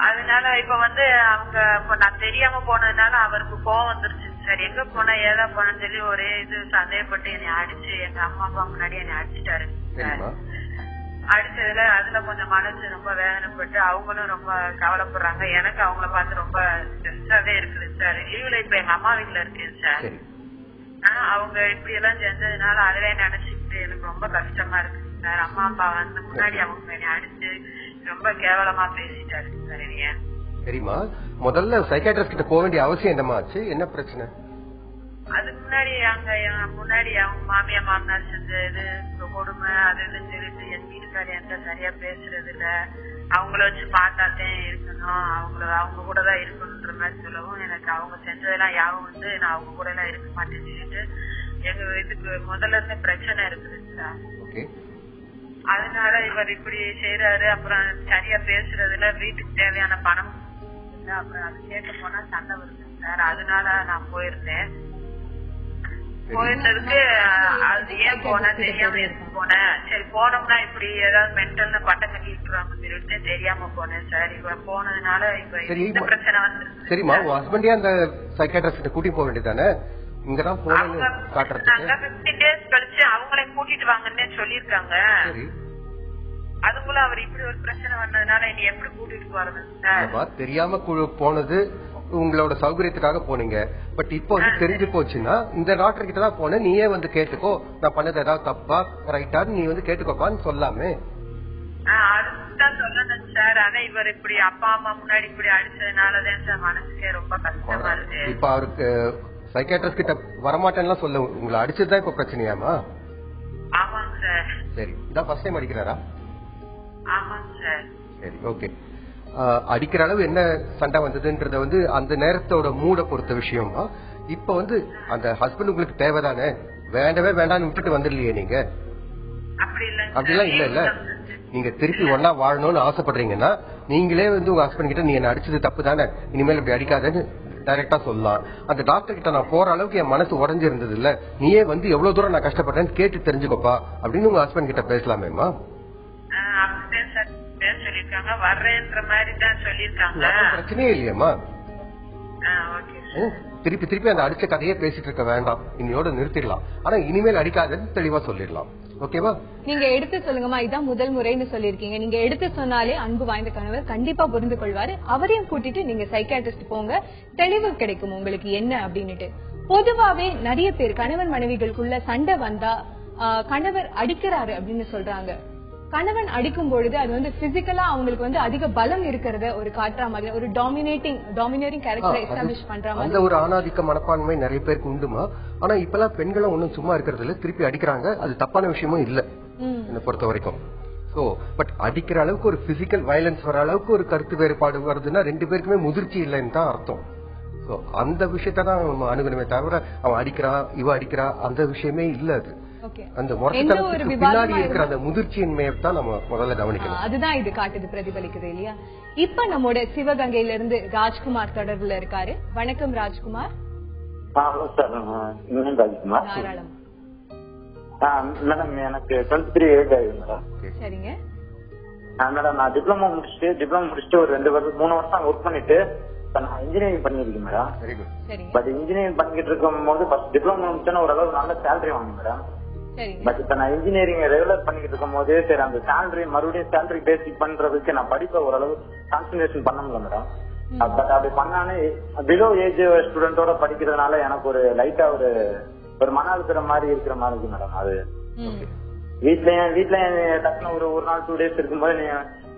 அதனால இப்ப வந்து அவங்க நான் தெரியாம போனதுனால அவருக்கு கோவம் வந்துருச்சு சார். எங்க போனா ஏதா போனேன்னு சொல்லி ஒரே இது சந்தேகப்பட்டு என்னை அடிச்சு எங்க அம்மா அப்பா முன்னாடி என்னை அடிச்சுட்டாரு சார். அடிச்சதுல அதுல கொஞ்சம் மனசு ரொம்ப வேதனைப்பட்டு அவங்களும் ரொம்ப கவலைப்படுறாங்க. எனக்கு அவங்கள பார்த்து ரொம்ப ஸ்ட்ரெஸ்ஸாவே இருக்குது சார். லீவ்ல இப்ப எங்க அம்மா வீட்டுல இருக்கேன் சார். ஆனா அவங்க இப்படி எல்லாம் செஞ்சதுனால அதுவே நினைச்சுக்கிட்டு எனக்கு ரொம்ப கஷ்டமா இருக்கு சார். அம்மா அப்பா வந்து முன்னாடி அவங்க என்னை அடிச்சு ரொம்ப கேவலமா பேசிட்டாரு சார் என்னைய. சரிம்மா, முதல்ல சைக்காட்ரிஸ்ட் கிட்ட போக வேண்டிய அவசியம் என்னமா ஆச்சு? என்ன பிரச்சனை? அதுக்கு முன்னாடி அவங்க மாமியா மாமனார் செஞ்ச இது கொடுமை அதுன்னு சொல்லிட்டு என் வீட்டுக்காரி என்கிட்ட சரியா பேசுறது இல்ல. அவங்கள வச்சு பார்த்தாத்தே இருக்கணும், அவங்க கூட தான் இருக்கணும்ன்ற மாதிரி சொல்லவும் எனக்கு அவங்க செஞ்சதெல்லாம் யாவும் வந்து நான் அவங்க கூட எல்லாம் இருக்க மாட்டேன்னு சொல்லிட்டு எங்க இதுக்கு முதல்ல இருந்து பிரச்சனை இருக்குது சார். அதனால இவர் இப்படி செய்யறாரு. அப்புறம் சரியா பேசுறதுல வீட்டுக்கு தேவையான பணம் அப்புறம் அது கேட்க போனா சண்டை வருது சார். அதனால நான் போயிருந்தேன். போயிருந்ததுக்கு அது ஏன் போன தெரியாம எதுக்கு போனேன். சரி போனோம்னா இப்படி ஏதாவது மென்டல்னு பட்டம் கட்டி விட்டுருவாங்கன்னு சொல்லிட்டு தெரியாம போனேன் சார். இப்ப போனதுனால இப்ப இந்த பிரச்சனை வந்து. சரிம்மா, உங்க ஹஸ்பண்டே அந்த சைக்காட்ரிஸ்ட் கூட்டி போக வேண்டியதானே? இங்கதான் போன காட்டுறதுக்கு 15 டேஸ் கழிச்சு அவங்களே கூட்டிட்டு வாங்கன்னு சொல்லிருக்காங்க. அதுக்குள்ள அவர் இப்படி ஒரு பிரச்சனை வந்ததுனால இனி எப்படி கூட்டிட்டு போறது? தெரியாம போனது உங்களோட சௌகரியத்துக்காக போனீங்க. பட் இப்போ வந்து தெரிஞ்சு போச்சுன்னா இந்த டாக்டர் கிட்ட தான் போனேன், நீயே வந்து கேட்டுக்கோ, நான் பண்ணது ஏதாவது தப்பா ரைட்டா நீ வந்து கேட்டுக்கோப்பான்னு சொல்லாமே. அதுதான் சொல்லணும் சார். ஆனா இவர் இப்படி அப்பா அம்மா முன்னாடி இப்படி அடிச்சதுனாலதான் சார் மனசுக்கே ரொம்ப கஷ்டமா இருக்கு. இப்ப அவருக்கு சைக்காட்ரிஸ்ட் கிட்ட வரமாட்டேன்னா சொல்ல, உங்களை அடிச்சதுதான் இப்ப பிரச்சனையாமா? ஆமாங்க சார். சரி, இதான் ஃபர்ஸ்ட் டைம் அடிக்கிறாரா? ஆமாங்க சார். சரி, ஓகே. அடிக்கிற அளவு என்ன சண்டை வந்ததுன்றத வந்து அந்த நேரத்தோட மூட பொறுத்த விஷயம். இப்ப வந்து அந்த ஹஸ்பண்ட் உங்களுக்கு தேவைதானே, வேண்டவே வேண்டான்னு விட்டுட்டு வந்துடலையே நீங்க? அப்படிலாம் இல்ல இல்ல, நீங்க திருப்பி ஒன்னா வாழணும்னு ஆசைப்படுறீங்கன்னா நீங்களே வந்து உங்க ஹஸ்பண்ட் கிட்ட நீ என்ன அடிச்சது தப்பு தானே, இனிமேல் இப்படி அடிக்காதன்னு டைரக்டா சொல்லலாம். அந்த டாக்டர் கிட்ட நான் போற அளவுக்கு என் மனசு உடஞ்சிருந்தது இல்ல, நீயே வந்து எவ்வளவு தூரம் நான் கஷ்டப்பட்டேன்னு கேட்டு தெரிஞ்சுக்கோப்பா அப்படின்னு உங்க ஹஸ்பண்ட் கிட்ட பேசலாமேமா? பிரச்சனையே இல்லையம்மா. திருப்பி திருப்பி அந்த அடிச்ச கதையே பேசிட்டு இருக்க வேண்டாம், இன்னையோட நிறுத்திடலாம். ஆனா இனிமேல் அடிக்காதன்னு தெளிவா சொல்லிடலாம். ஓகேவா? நீங்க எடுத்து சொல்லுங்கம்மா, இதான் முதல் முறைன்னு சொல்லிருக்கீங்க. நீங்க எடுத்து சொன்னாலே அன்பு வாய்ந்த கணவர் கண்டிப்பா புரிந்து கொள்வாரு. அவரையும் கூட்டிட்டு நீங்க சைக்காட்ரிஸ்ட் போங்க, தெளிவு கிடைக்கும் உங்களுக்கு என்ன அப்படின்னுட்டு. பொதுவாவே நிறைய பேர் கணவன் மனைவிகளுக்குள்ள சண்டை வந்தா கணவர் அடிக்கிறாரு அப்படின்னு சொல்றாங்க. கணவன் அடிக்கும் பொழுது அது வந்து பிசிக்கலா அவங்களுக்கு வந்து அதிக பலம் இருக்கிறத ஒரு காட்டுற மாதிரி, ஒரு டாமினேட்டிங் கேரக்டரை எஸ்டாப்லிஷ் பண்ற மாதிரி. அந்த ஒரு ஆணாதிக்க மனப்பான்மை நிறைய பேருக்கு உண்டுமா. ஆனா இப்பெல்லாம் பெண்களும் ஒன்னும் சும்மா இருக்கிறது இல்ல, திருப்பி அடிக்கிறாங்க. அது தப்பான விஷயமும் இல்ல என்ன பொறுத்த வரைக்கும். சோ பட் அடிக்கிற அளவுக்கு ஒரு பிசிக்கல் வயலன்ஸ் வர அளவுக்கு ஒரு கருத்து வேறுபாடு வருதுன்னா 2 பேருக்குமே முதிர்ச்சி இல்லைன்னு தான் அர்த்தம். சோ அந்த விஷயத்தான் நம்ம அணுகணுமே தவிர அவன் அடிக்கிறா இவ அடிக்கிறா அந்த விஷயமே இல்ல. அது அந்த முரட்டுத்தனத்துக்கு பின்னாடி இருக்கிற அந்த முதிர்ச்சியின்மையை தான் நம்ம முதல்ல கவனிக்கணும். அதுதான் இது காட்டுது, பிரதிபலிக்குது இல்லையா? இப்ப நம்மோட சிவகங்கையில இருந்து ராஜ்குமார் தொடர்புல இருக்காரு. வணக்கம் ராஜ்குமார். தாராளம். மேடம் எனக்கு 23 ஏஜ் ஆகுது மேடம். சரிங்க மேடம், நான் டிப்ளமோ முடிச்சுட்டு ஒரு 3 வருஷம் ஒர்க் பண்ணிட்டு நான் இன்ஜினியரிங் பண்ணிருக்கேன் மேடம். பட் இன்ஜினியரிங் பண்ணிட்டு இருக்கும் போது ஃபர்ஸ்ட் டிப்ளமோ முடிச்சோன்னா ஓரளவு நல்ல சேலரி வாங்க மேடம். பட் இப்ப நான் இன்ஜினியரிங் ரெகுலர் பண்ணிட்டு இருக்கும் போது சரி அந்த சேலரி மறுபடியும் சேலரி பேசிக் பண்றதுக்கு நான் படிப்பை ஓரளவு கான்சன்ட்ரேஷன் பண்ண முடியல மேடம். பட் அப்படி பண்ணானே பிலோ ஏஜ் ஸ்டூடெண்டோட படிக்கிறதுனால எனக்கு ஒரு லைட்டா ஒரு மன அழுத்துற மாதிரி இருக்கிற மாதிரி இருக்கு மேடம். அது வீட்லயும் டக்குனு ஒரு நாள் 2 days இருக்கும்போது நீ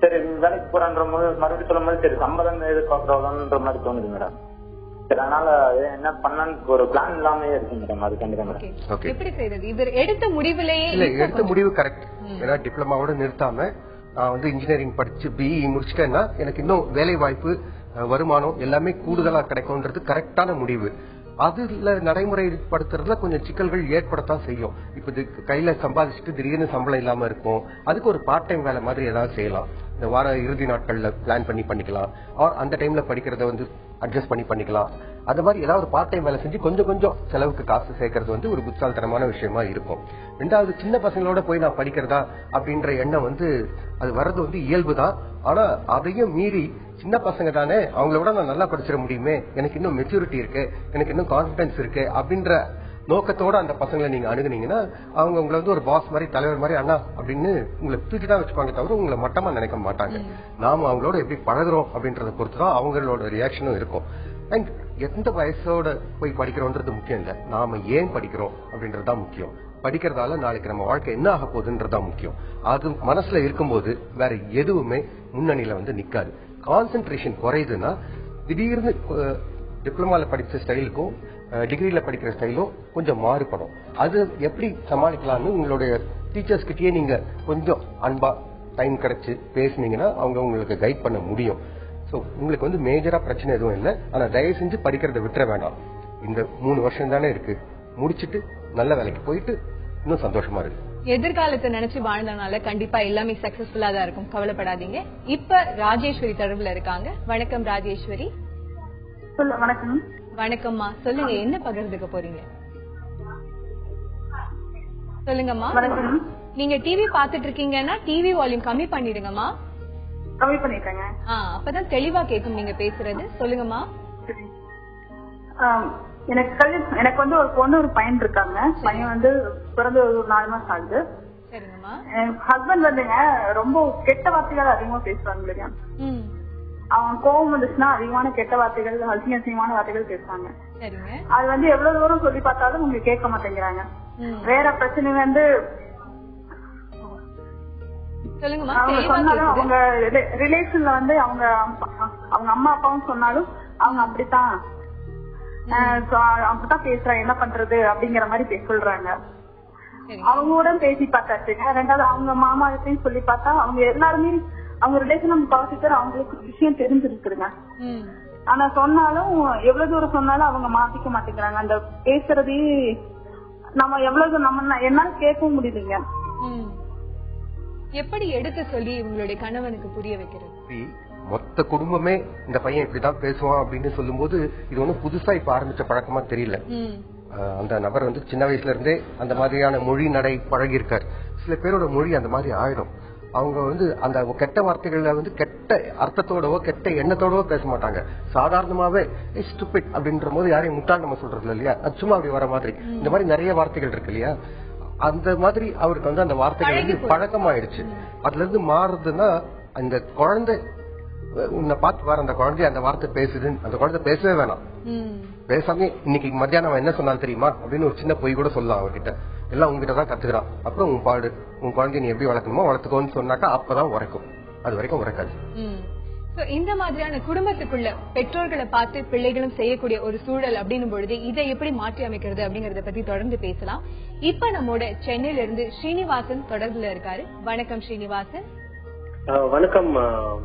சரி வேலைக்கு போறான்ற போது மறுபடியும் சொல்லும் போது சரி சம்பளம் எதிர்பார்க்கறோம்ன்ற மாதிரி தோணுது மேடம். சரி அதனால என்ன பண்ணன்னு ஒரு பிளான் இல்லாம இருக்கு மேடம். அது கண்டிப்பா மேடம். எப்படி செய்யறது? இவர் எடுத்த முடிவுலயே எடுத்த முடிவு கரெக்ட். ஏன்னா டிப்ளமாவோட நிறுத்தாம நான் வந்து இன்ஜினியரிங் படிச்சு பிஇ முடிச்சிட்டேன்னா எனக்கு இன்னும் வேலை வாய்ப்பு வருமானம் எல்லாமே கூடுதலா கிடைக்கும்ன்றது கரெக்டான முடிவு. அதுல நடைமுறைப்படுத்துறதுல கொஞ்சம் சிக்கல்கள் ஏற்படத்தான் செய்யும். இப்ப கையில சம்பாதிச்சுட்டு திடீர்னு சம்பளம் இல்லாம இருக்கும். அதுக்கு ஒரு பார்ட் டைம் வேலை மாதிரி ஏதாவது செய்யலாம். இந்த வார இறுதி நாட்கள்ல பிளான் பண்ணிக்கலாம். அந்த டைம்ல படிக்கிறத வந்து அட்ஜஸ்ட் பண்ணிக்கலாம். அந்த மாதிரி ஏதாவது பார்ட் டைம் வேலை செஞ்சு கொஞ்சம் செலவுக்கு காசு சேர்க்கறது வந்து ஒரு புத்தால்தனமான விஷயமா இருக்கும். ரெண்டாவது, சின்ன பசங்களோட போய் நான் படிக்கிறதா அப்படின்ற எண்ணம் வந்து அது வர்றது வந்து இயல்புதான். ஆனா அதையும் மீறி சின்ன பசங்க தானே, அவங்களோட நான் நல்லா படிச்சிட முடியுமே, எனக்கு இன்னும் மெச்சூரிட்டி இருக்கு, எனக்கு இன்னும் கான்பிடன்ஸ் இருக்கு அப்படின்ற நோக்கத்தோட அந்த பசங்களை நீங்க அணுகுனீங்கன்னா அவங்க உங்களை வந்து ஒரு பாஸ் மாதிரி தலைவர் மாதிரி அண்ணா அப்படின்னு உங்களை தூக்கிதான் வச்சுப்பாங்க தவிர உங்களை மட்டமா நினைக்க மாட்டாங்க. நாம அவங்களோட எப்படி பழகுறோம் அப்படின்றத பொறுத்துதான் அவங்களோட ரியாக்ஷனும் இருக்கும். அண்ட் எந்த வயசோட போய் படிக்கிறோன்றது முக்கியம் இல்ல, நாம ஏன் படிக்கிறோம் அப்படின்றதுதான் முக்கியம். படிக்கிறதால நாளைக்கு நம்ம வாழ்க்கை என்ன ஆக போகுதுன்றதுதான் முக்கியம். அது மனசுல இருக்கும்போது வேற எதுவுமே முன்னணியில வந்து நிக்காது. கான்சென்ட்ரேஷன் குறையுதுன்னா திடீர்னு டிப்ளமால படிச்ச ஸ்டைலுக்கும் டிகிரியில படிக்கிற ஸ்டைலும் கொஞ்சம் மாறுபடும். அது எப்படி சமாளிக்கலாம்னு உங்களுடைய டீச்சர்ஸ் கிட்டயே நீங்க கொஞ்சம் அன்பா டைம் கிடைச்சு பேசுனீங்கன்னா அவங்க உங்களுக்கு கைட் பண்ண முடியும். சோ உங்களுக்கு வந்து மேஜரா பிரச்சனை எதுவும் இல்லை. ஆனா தயவு செஞ்சு படிக்கிறத விட்டுற வேண்டாம். இந்த 3 வருஷம் தானே இருக்கு, முடிச்சிட்டு நல்ல வேலைக்கு போயிட்டு இன்னும் சந்தோஷமா இருக்கு. எதிர்காலத்தை நினைச்சு வாழ்ந்தனால கண்டிப்பா எல்லாமே சக்சஸ்ஃபுல்லா தான் இருக்கும், கவலைப்படாதீங்க. இப்ப ராஜேஸ்வரி தொடர்புல இருக்காங்க. வணக்கம் ராஜேஸ்வரி. வணக்கம். வணக்கம்மா, சொல்லுங்க என்ன பகிர்ந்துக்க போறீங்க? சொல்லுங்கம்மா. நீங்க டிவி பாத்துட்டு இருக்கீங்கன்னா டிவி வால்யூம் கம்மி பண்ணிடுங்கம்மா. கம்மி பண்ணிட்டேங்க. அப்பதான் தெளிவா கேட்கும் நீங்க பேசுறது. சொல்லுங்கம்மா. எனக்கு வந்து ஒரு பொண்ணு ஒரு பையன் இருக்காங்க. பையன் வந்து பிறந்து ஒரு 4 மாசம் ஆகுது. ஹஸ்பண்ட் வந்துங்க ரொம்ப கெட்ட வார்த்தைகள் அதிகமா பேசுவாங்க இல்லையா. அவன் கோவம் வந்துச்சுன்னா அதிகமான கெட்ட வார்த்தைகள், அசிங்கமான வார்த்தைகள் பேசுவாங்க. அது வந்து எவ்வளவு தூரம் சொல்லி பார்த்தாலும் உங்களுக்கு கேட்க மாட்டேங்கிறாங்க. வேற பிரச்சனை வந்து அவங்க சொன்னாலும் அவங்க ரிலேஷன்ல வந்து அவங்க அம்மா அப்பாவும் சொன்னாலும் அவங்க அப்படித்தான் பேசுறா, என்ன பண்றது அப்படிங்கிற மாதிரி சொல்றாங்க. அவங்க கூட பேசி பார்த்தாச்சுங்க. ரெண்டாவது அவங்க மாமாவையும் சொல்லி பார்த்தா அவங்க எல்லாருமே அவங்க ரிலேஷன் பாசிட்டர் அவங்களுக்கு விஷயம் தெரிஞ்சிருக்குதுங்க. ஆனா சொன்னாலும் எவ்வளவு தூரம் சொன்னாலும் அவங்க மாத்திக்க மாட்டேங்கிறாங்க. அந்த பேசுறதே நம்ம எவ்வளவு நம்ம என்னால கேட்கவும் முடியுதுங்க. எப்படி எடுத்து சொல்லி உங்களுடைய கணவனுக்கு புரிய வைக்கிறது? மொத்த குடும்பமே இந்த பையன் இப்படிதான் பேசுவான் அப்படின்னு சொல்லும் போது இது ஒன்னும் புதுசா இப்ப ஆரம்பிச்ச பழக்கமா தெரியல. அந்த நபர் வந்து சின்ன வயசுல இருந்தே அந்த மாதிரியான மொழி நடை பழகி இருக்காரு. சில பேரோட மொழி அந்த மாதிரி ஆயிடும். அவங்க வந்து அந்த கெட்ட வார்த்தைகள்ல வந்து கெட்ட அர்த்தத்தோடவோ கெட்ட எண்ணத்தோடவோ பேச மாட்டாங்க. சாதாரணமாவே ஸ்டூபிட் அப்படின்ற போது யாரையும் முட்டாள் நம்ம சொல்றது இல்லையா, அது சும்மா அப்படி வர மாதிரி இந்த மாதிரி நிறைய வார்த்தைகள் இருக்கு இல்லையா. அந்த மாதிரி அவருக்கு வந்து அந்த வார்த்தைகள் வந்து பழக்கமாயிடுச்சு. அதுல இருந்து மாறுறதுன்னா அந்த குழந்தை உன்னை பார்த்து வர அந்த குழந்தை அந்த வார்த்தை பேசுதுன்னு அந்த குழந்தை பேசவே வேணாம். பேசாம இன்னைக்கு மத்தியானம் என்ன சொன்னாலும் தெரியுமா அப்படின்னு ஒரு சின்ன பொய் கூட சொல்லலாம் அவர்கிட்ட. எல்லாம் உங்ககிட்ட தான் கத்துக்கிறான். அப்புறம் உன் குழந்தைய நீ எப்படி வளர்க்கணுமோ வளர்த்துக்கோன்னு சொன்னாக்கா அப்பதான் உரைக்கும், அது வரைக்கும் உரைக்காது. இந்த மாதிரியான குடும்பத்துக்குள்ள பெற்றோர்களை பார்த்து பிள்ளைகளும் செய்யக்கூடிய ஒரு சூழல் அப்படின்னும் பொழுது இதை எப்படி மாற்றி அமைக்கிறது அப்படிங்கறத பத்தி தொடர்ந்து பேசலாம். இப்ப நம்மோட சென்னையில இருந்து ஸ்ரீனிவாசன் தொடர்புல இருக்காரு. வணக்கம் ஸ்ரீனிவாசன். வணக்கம்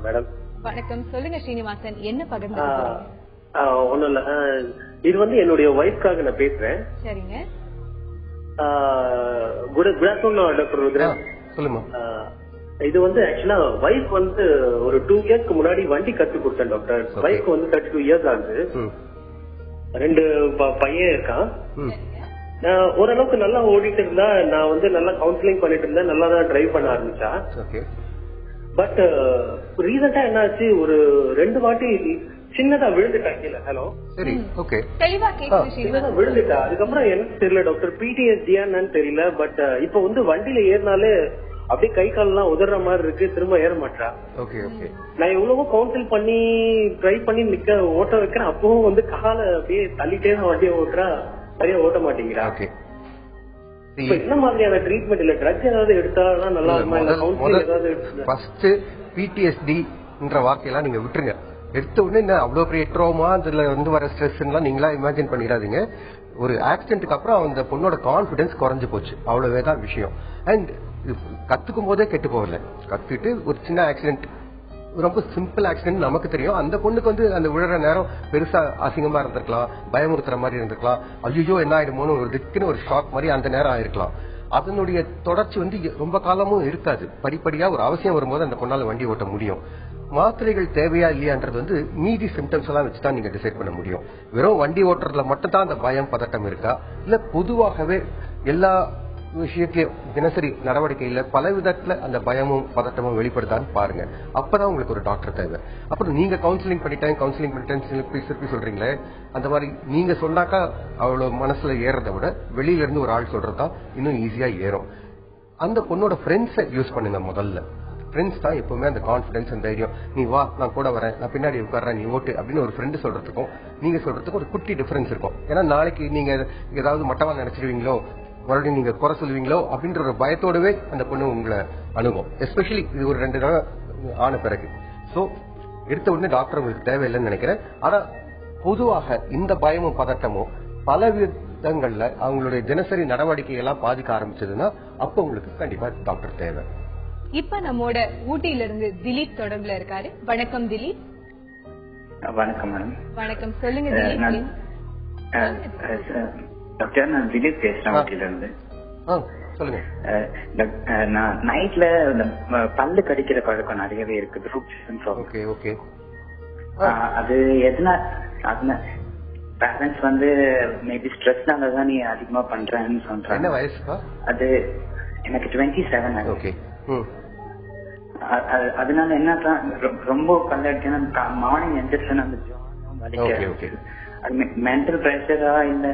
மேடம். வணக்கம், சொல்லுங்க ஸ்ரீனிவாசன், என்ன பகிர்ந்து? ஒண்ணும் இல்ல, இது வந்து என்னுடைய ஒய்ஃப்காக நான் பேசுறேன். சரிங்க. Good afternoon doctor Rudran. சொல்லுமா. இது வந்து ஆக்சுவலா வைஃப் வந்து ஒரு 2 இயர்ஸ்க்கு முன்னாடி வண்டி கத்து கொடுத்தேன் டாக்டர். வைஃப் வந்து 32 இயர்ஸ் ஆகுது. 2 பையன் இருக்கான். ஓரளவுக்கு நல்லா ஓடிட்டு இருந்தா, நான் வந்து நல்லா கவுன்சிலிங் பண்ணிட்டு இருந்தேன், நல்லா தான் டிரைவ் பண்ண ஆரம்பிச்சா. பட் ரீசெண்டா என்னாச்சு, ஒரு 2 வாட்டி சின்னதா விழுந்துட்டா கீழே. ஹலோ, சரி, ஓகே, சின்னதா விழுந்துட்டா. அதுக்கப்புறம் எனக்கு தெரியல டாக்டர், PTSD-ன்னு தெரியல. பட் இப்ப வந்து வண்டியில ஏறினாலே அப்படியே கை கால் எல்லாம் உதற மாதிரி இருக்கு, திரும்ப ஏற மாட்டா. நான் எவ்வளவோ கவுன்சில் பண்ணி ட்ரை பண்ணி ஓட்ட வைக்கிறேன், அப்பவும் வந்து காலை அப்படியே தள்ளிட்டே தான் வண்டியை ஓட்டுறா, சரியா ஓட்ட மாட்டேங்கிறா. என்ன மாதிரியான ட்ரீட்மெண்ட் இல்ல, ட்ரக்ஸ் ஏதாவது எடுத்தா நல்லா இருக்குமா, இல்ல கவுன்சிலிங் ஏதாவது? ஃபர்ஸ்ட் PTSD-ன்ற வார்த்தையெல்லாம் நீங்க விட்டுருங்க. எடுத்த உடனே அவ்வளவு பெரிய ட்ரோமா, அதுல வந்து வர ஸ்ட்ரெஸ் எல்லாம் நீங்களா இமேஜின் பண்ணிடாதீங்க. ஒரு ஆக்சிடென்ட்க்கு அப்புறம் அந்த பொண்ணோட கான்பிடன்ஸ் குறைஞ்சு போச்சு, அவ்வளவுதான் விஷயம். அண்ட் கத்துக்கும் போதே கெட்டு போகல, கத்துட்டு ஒரு சின்ன ஆக்சிடென்ட், ரொம்ப சிம்பிள் ஆக்சிடென்ட் நமக்கு தெரியும். அந்த பொண்ணுக்கு வந்து அந்த விழுற நேரம் பெருசா அசிங்கமா இருந்திருக்கலாம், பயமுறுத்துற மாதிரி இருந்திருக்கலாம், ஐயோ என்ன ஆயிடுமோன்னு ஒரு திக்குன்னு ஒரு ஷாக் மாதிரி அந்த நேரம் ஆயிருக்கலாம். அதனுடைய தொடர்ச்சி வந்து ரொம்ப காலமும் இருக்காது. படிப்படியா ஒரு அவசியம் வரும்போது அந்த பொண்ணால வண்டி ஓட்ட முடியும். மாத்திரைகள் தேவையா இல்லையான்றது வந்து மீதி சிம்டம்ஸ் எல்லாம் வச்சுதான் நீங்க டிசைட் பண்ண முடியும். வெறும் வண்டி ஓட்டுறதுல மட்டும் தான் அந்த பயம் பதட்டம் இருக்கா, இல்ல பொதுவாகவே எல்லா விஷயத்திலயும் தினசரி நடவடிக்கையில பல விதத்துல அந்த பயமும் பதட்டமும் வெளிப்படுதான்னு பாருங்க. அப்பதான் உங்களுக்கு ஒரு டாக்டர் தேவை. அப்புறம் நீங்க கவுன்சிலிங் பண்ணிட்டேன் சொல்றீங்களே, அந்த மாதிரி நீங்க சொன்னாக்கா அவ்வளவு மனசுல ஏறதை விட வெளியில இருந்து ஒரு ஆள் சொல்றதுதான் இன்னும் ஈஸியா ஏறும். அந்த பொண்ணோட ஃப்ரெண்ட்ஸை யூஸ் பண்ணுங்க. முதல்ல ஃப்ரெண்ட்ஸ் தான் எப்பவுமே அந்த கான்பிடன்ஸ், அந்த தைரியம், நீ வா நான் கூட வரேன், நான் பின்னாடி உட்கார்றேன், நீ ஓட்டு அப்படின்னு ஒரு ஃப்ரெண்டு சொல்றதுக்கும் நீங்க சொல்றதுக்கும் ஒரு குட்டி டிஃபரன்ஸ் இருக்கும். ஏன்னா நாளைக்கு நீங்க ஏதாவது மட்டமா நினைச்சிருவீங்களோ, மறுபடியும் நீங்க குறை சொல்லுவீங்களோ அப்படின்ற ஒரு பயத்தோடவே அந்த பொண்ணு உங்களை அணுகும். எஸ்பெஷலி இது ஒரு 2 நாள் ஆன பிறகு. சோ எடுத்த உடனே டாக்டர் உங்களுக்கு தேவையில்லைன்னு நினைக்கிறேன். ஆனா பொதுவாக இந்த பயமும் பதட்டமும் பல விதங்கள்ல அவங்களுடைய தினசரி நடவடிக்கையெல்லாம் பாதிக்க ஆரம்பிச்சதுன்னா அப்ப உங்களுக்கு கண்டிப்பா டாக்டர் தேவை. இப்ப நம்மோட ஊட்டியில இருந்து திலீப் தொடர்புல இருக்காரு. வணக்கம் திலீப். வணக்கம் மேடம். வணக்கம், சொல்லுங்க திலீப். டாக்டர், நான் திலீப் பேசுறேன் ஊட்டியில இருந்து. சொல்லுங்க. நான் நைட்ல பல்லு கடிக்கிற பழக்கம் நிறையவே இருக்குது. அது எதுனா பேரண்ட்ஸ் வந்து மேபி ஸ்ட்ரெஸ்னால தான் நீ அதிகமா பண்றேன்னு சொல்றாங்க. என்ன வயசுப்பா? அது எனக்கு 27. ஓகே. அதனால என்னதான் ரொம்ப பல்ல அடிச்சா மார்னிங் எந்திரிச்சேன்னா அந்த ஜாயினும் வலிக்க. அது மென்டல் பிரஷரா இல்ல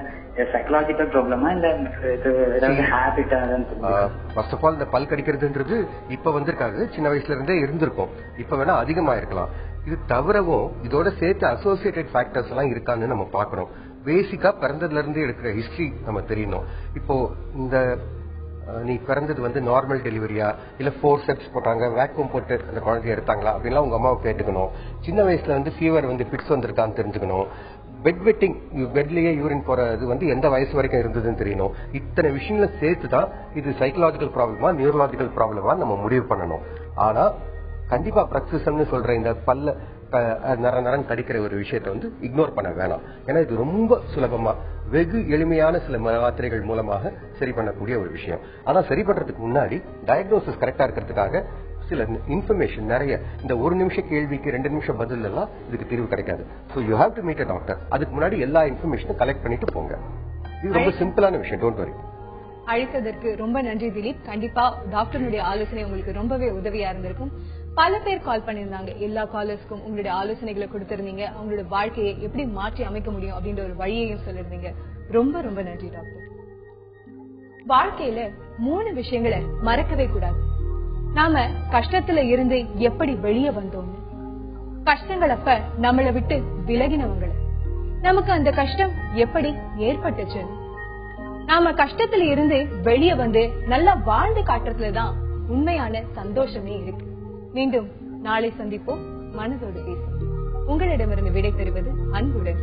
சைக்கலாஜிக்கல் ப்ராப்ளமா இல்ல ஏதாவது ஹேபிட்டா? ஃபர்ஸ்ட் ஆஃப் ஆல் இந்த பல் கடிக்கிறதுன்றது இப்ப வந்திருக்காது, சின்ன வயசுல இருந்தே இருந்திருக்கும். இப்ப வேணா அதிகமா இருக்கலாம். இது தவிரவும் இதோட சேர்த்து அசோசியேட்டட் ஃபேக்டர்ஸ் எல்லாம் இருக்கான்னு நம்ம பாக்கணும். பேசிக்கா பிறந்ததுல இருந்து எடுக்கிற ஹிஸ்டரி நம்ம தெரியணும். இப்போ இந்த நீ பிறந்தது வந்து நார்மல் டெலிவரியா இல்ல 4 ஸ்டெப்ஸ் போட்டாங்க, வேக்யூம் போட்டு அந்த குழந்தைய எடுத்தாங்களா அப்படின்லாம் உங்க அம்மாவை கேட்டுக்கணும். சின்ன வயசுல வந்து ஃபீவர் வந்து பிட்ஸ் வந்திருக்கான்னு தெரிஞ்சுக்கணும். பெட் வெட்டிங், பெட்லயே யூரின் போறது வந்து எந்த வயசு வரைக்கும் இருந்ததுன்னு தெரியணும். இத்தனை விஷயங்களை சேர்த்துதான் இது சைக்கலாஜிக்கல் ப்ராப்ளமா நியூரலாஜிக்கல் ப்ராப்ளமா நம்ம முடிவு பண்ணணும். ஆனா கண்டிப்பா பிரக்சிசம்னு சொல்ற இந்த பல்ல நரன் கடிக்கிற ஒரு விஷயத்த வந்து இக்னோர் பண்ண வேணாம். ஏன்னா இது ரொம்ப சுலபமா வெகு எளிமையான சில மாத்திரைகள் மூலமாக சரி பண்ணக்கூடிய ஒரு விஷயம். ஆனா சரி பண்றதுக்கு முன்னாடி டயக்னோசிஸ் கரெக்டா இருக்கிறதுக்காக சில இன்ஃபர்மேஷன் நிறைய, இந்த 1 நிமிஷம் கேள்விக்கு 2 நிமிஷம் பதில் எல்லாம் இதுக்கு தீர்வு கிடைக்காது. So you have to meet a doctor. அதுக்கு முன்னாடி எல்லா இன்ஃபர்மேஷனும் கலெக்ட் பண்ணிட்டு போங்க. இது ரொம்ப சிம்பிளான விஷயம், டோன்ட் வரி. அழைத்ததற்கு ரொம்ப நன்றி திலீப். கண்டிப்பா டாக்டருடைய ஆலோசனை உங்களுக்கு ரொம்பவே உதவியா இருந்திருக்கும். பல பேர் கால் பண்ணிருந்தாங்க. எல்லா காலர்ஸ்க்கும் உங்களுடைய ஆலோசனைகளை கொடுத்திருந்தீங்க. அவங்களோட வாழ்க்கையை எப்படி மாற்றி அமைக்க முடியும் அப்படின்ற ஒரு வழியையும் சொல்லிருந்தீங்க. ரொம்ப ரொம்ப நன்றி டாக்டர். வாழ்க்கையில 3 விஷயங்களை மறக்கவே கூடாது. நாம கஷ்டத்துல இருந்து எப்படி வெளியே வந்தோம், கஷ்டங்கள் அப்ப நம்மளை விட்டு விலகினவங்களை, நமக்கு அந்த கஷ்டம் எப்படி ஏற்பட்டுச்சு, நாம கஷ்டத்துல இருந்து வெளியே வந்து நல்லா வாழ்ந்து காட்டுறதுலதான் உண்மையான சந்தோஷமே இருக்கு. மீண்டும் நாளை சந்திப்போம். மனதோடு பேசும். உங்களிடமிருந்து விடை பெறுவது அன்புடன்